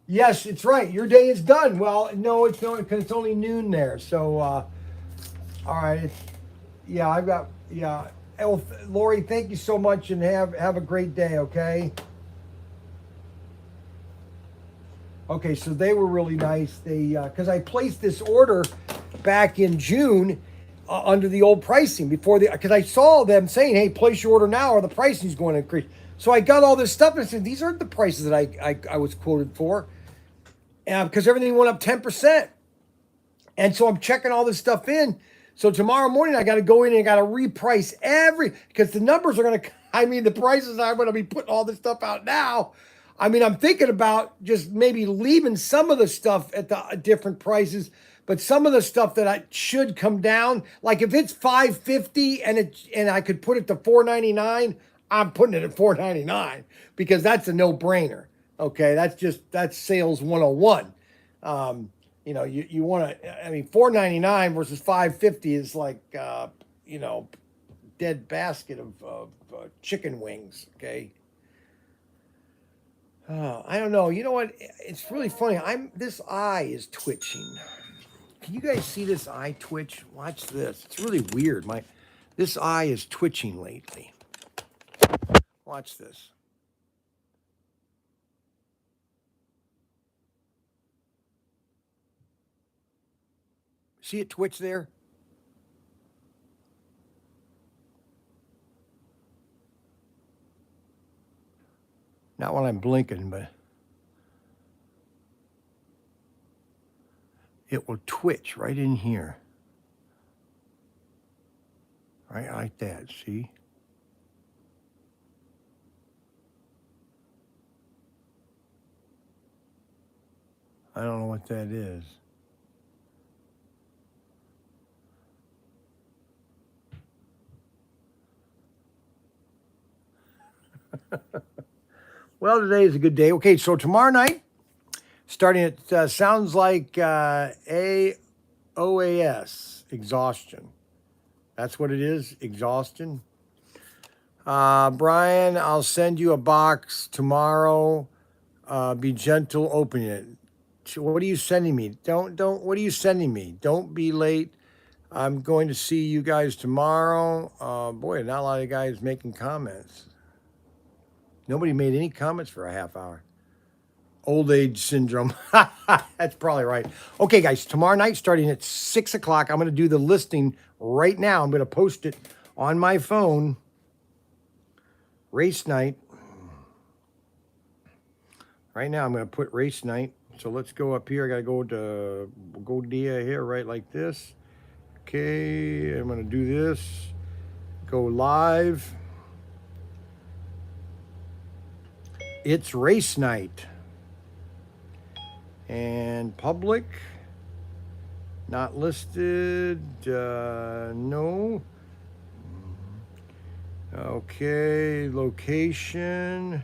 Yes, it's right. Your day is done. Well, no, it's not because it's only noon there. So all right. Yeah, I've got Well, Lori, thank you so much, and have a great day. Okay. Okay, so they were really nice. They because I placed this order back in June under the old pricing before the because I saw them saying, "Hey, place your order now, or the pricing is going to increase." So I got all this stuff and I said, "These aren't the prices that I was quoted for," because everything went up 10%. And so I'm checking all this stuff in. So tomorrow morning I got to go in and I got to reprice because the numbers are going to. I mean, the prices I'm going to be putting all this stuff out now. I mean, I'm thinking about just maybe leaving some of the stuff at the different prices, but some of the stuff that I should come down. Like if it's $5.50 and I could put it to $4.99, I'm putting it at $4.99 because that's a no brainer. Okay, that's sales 101. You want to. I mean, $4.99 versus $5.50 is like dead basket of chicken wings. Okay. I don't know. You know what? It's really funny. This eye is twitching. Can you guys see this eye twitch? Watch this. It's really weird. This eye is twitching lately. Watch this. See it twitch there? Not when I'm blinking, but it will twitch right in here. Right like that, see? I don't know what that is. Well, today is a good day. Okay, so tomorrow night, starting at sounds like AOAS, exhaustion. That's what it is, exhaustion. Brian, I'll send you a box tomorrow. Be gentle opening it. What are you sending me? What are you sending me? Don't be late. I'm going to see you guys tomorrow. Boy, not a lot of guys making comments. Nobody made any comments for a half hour. Old age syndrome. That's probably right. Okay, guys, tomorrow night, starting at 6 o'clock, I'm going to do the listing right now. I'm going to post it on my phone. Race night. Right now, I'm going to put race night. So let's go up here. I got to go to Godia here, right like this. Okay, I'm going to do this. Go live. It's race night. And public. Not listed. No. Okay, location.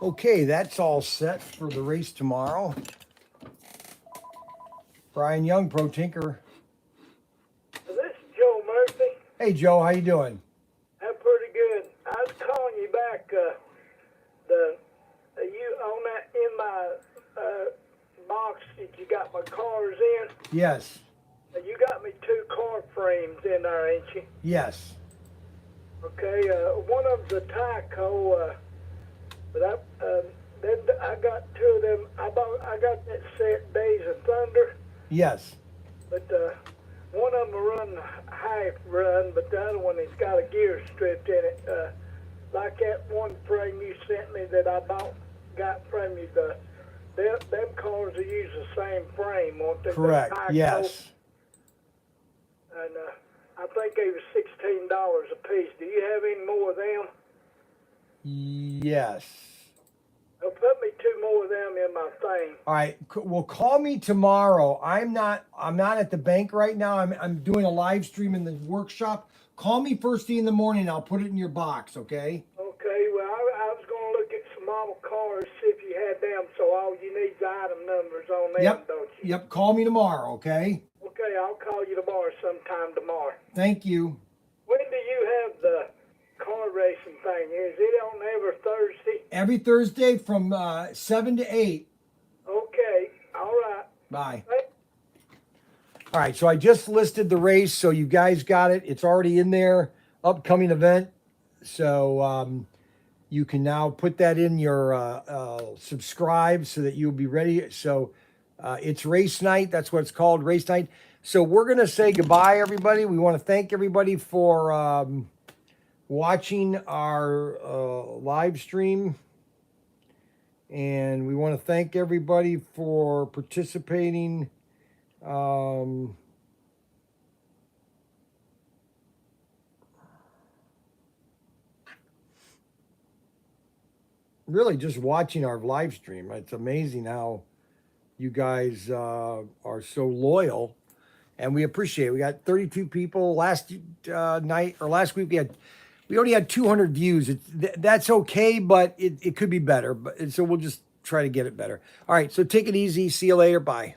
Okay, that's all set for the race tomorrow. Brian Young, Pro Tinker. This is Joe Murphy. Hey Joe, how you doing? I'm pretty good. I was calling you back. You on that in my box that you got my cars in. Yes. You got me 2 car frames in there, ain't you? Yes. Okay. One of them's a Tyco, but then I got 2 of them. I got that set Days of Thunder, Yes. but one of them will run half run, but the other one has got a gear stripped in it. Like that one frame you sent me that I got from you. Them cars will use the same frame, won't they? Correct. Tyco. Yes. And I think they were $16 a piece. Do you have any more of them? Yes. They'll put me 2 more of them in my thing. All right. Well, call me tomorrow. I'm not at the bank right now. I'm doing a live stream in the workshop. Call me first thing in the morning. I'll put it in your box. Okay. Okay, well, I was going to look at some model cars, see if you had them, so all you need is item numbers on them, Yep. don't you? Yep. Call me tomorrow. Okay. Okay, I'll call you tomorrow sometime tomorrow. Thank you. When do you have the car racing thing? Is it on every Thursday? Every Thursday from 7 to 8. Okay, all right. Bye. Thank- All right, so I just listed the race, so you guys got it. It's already in there, upcoming event. So you can now put that in your subscribe so that you'll be ready. So it's race night. That's what it's called, race night. So we're going to say goodbye, everybody. We want to thank everybody for watching our live stream. And we want to thank everybody for participating. Really just watching our live stream. It's amazing how you guys are so loyal, and we appreciate it. We got 32 people last night, or last week we only had 200 views. That's okay, but it could be better. But so we'll just try to get it better. All right, so take it easy. See you later. Bye.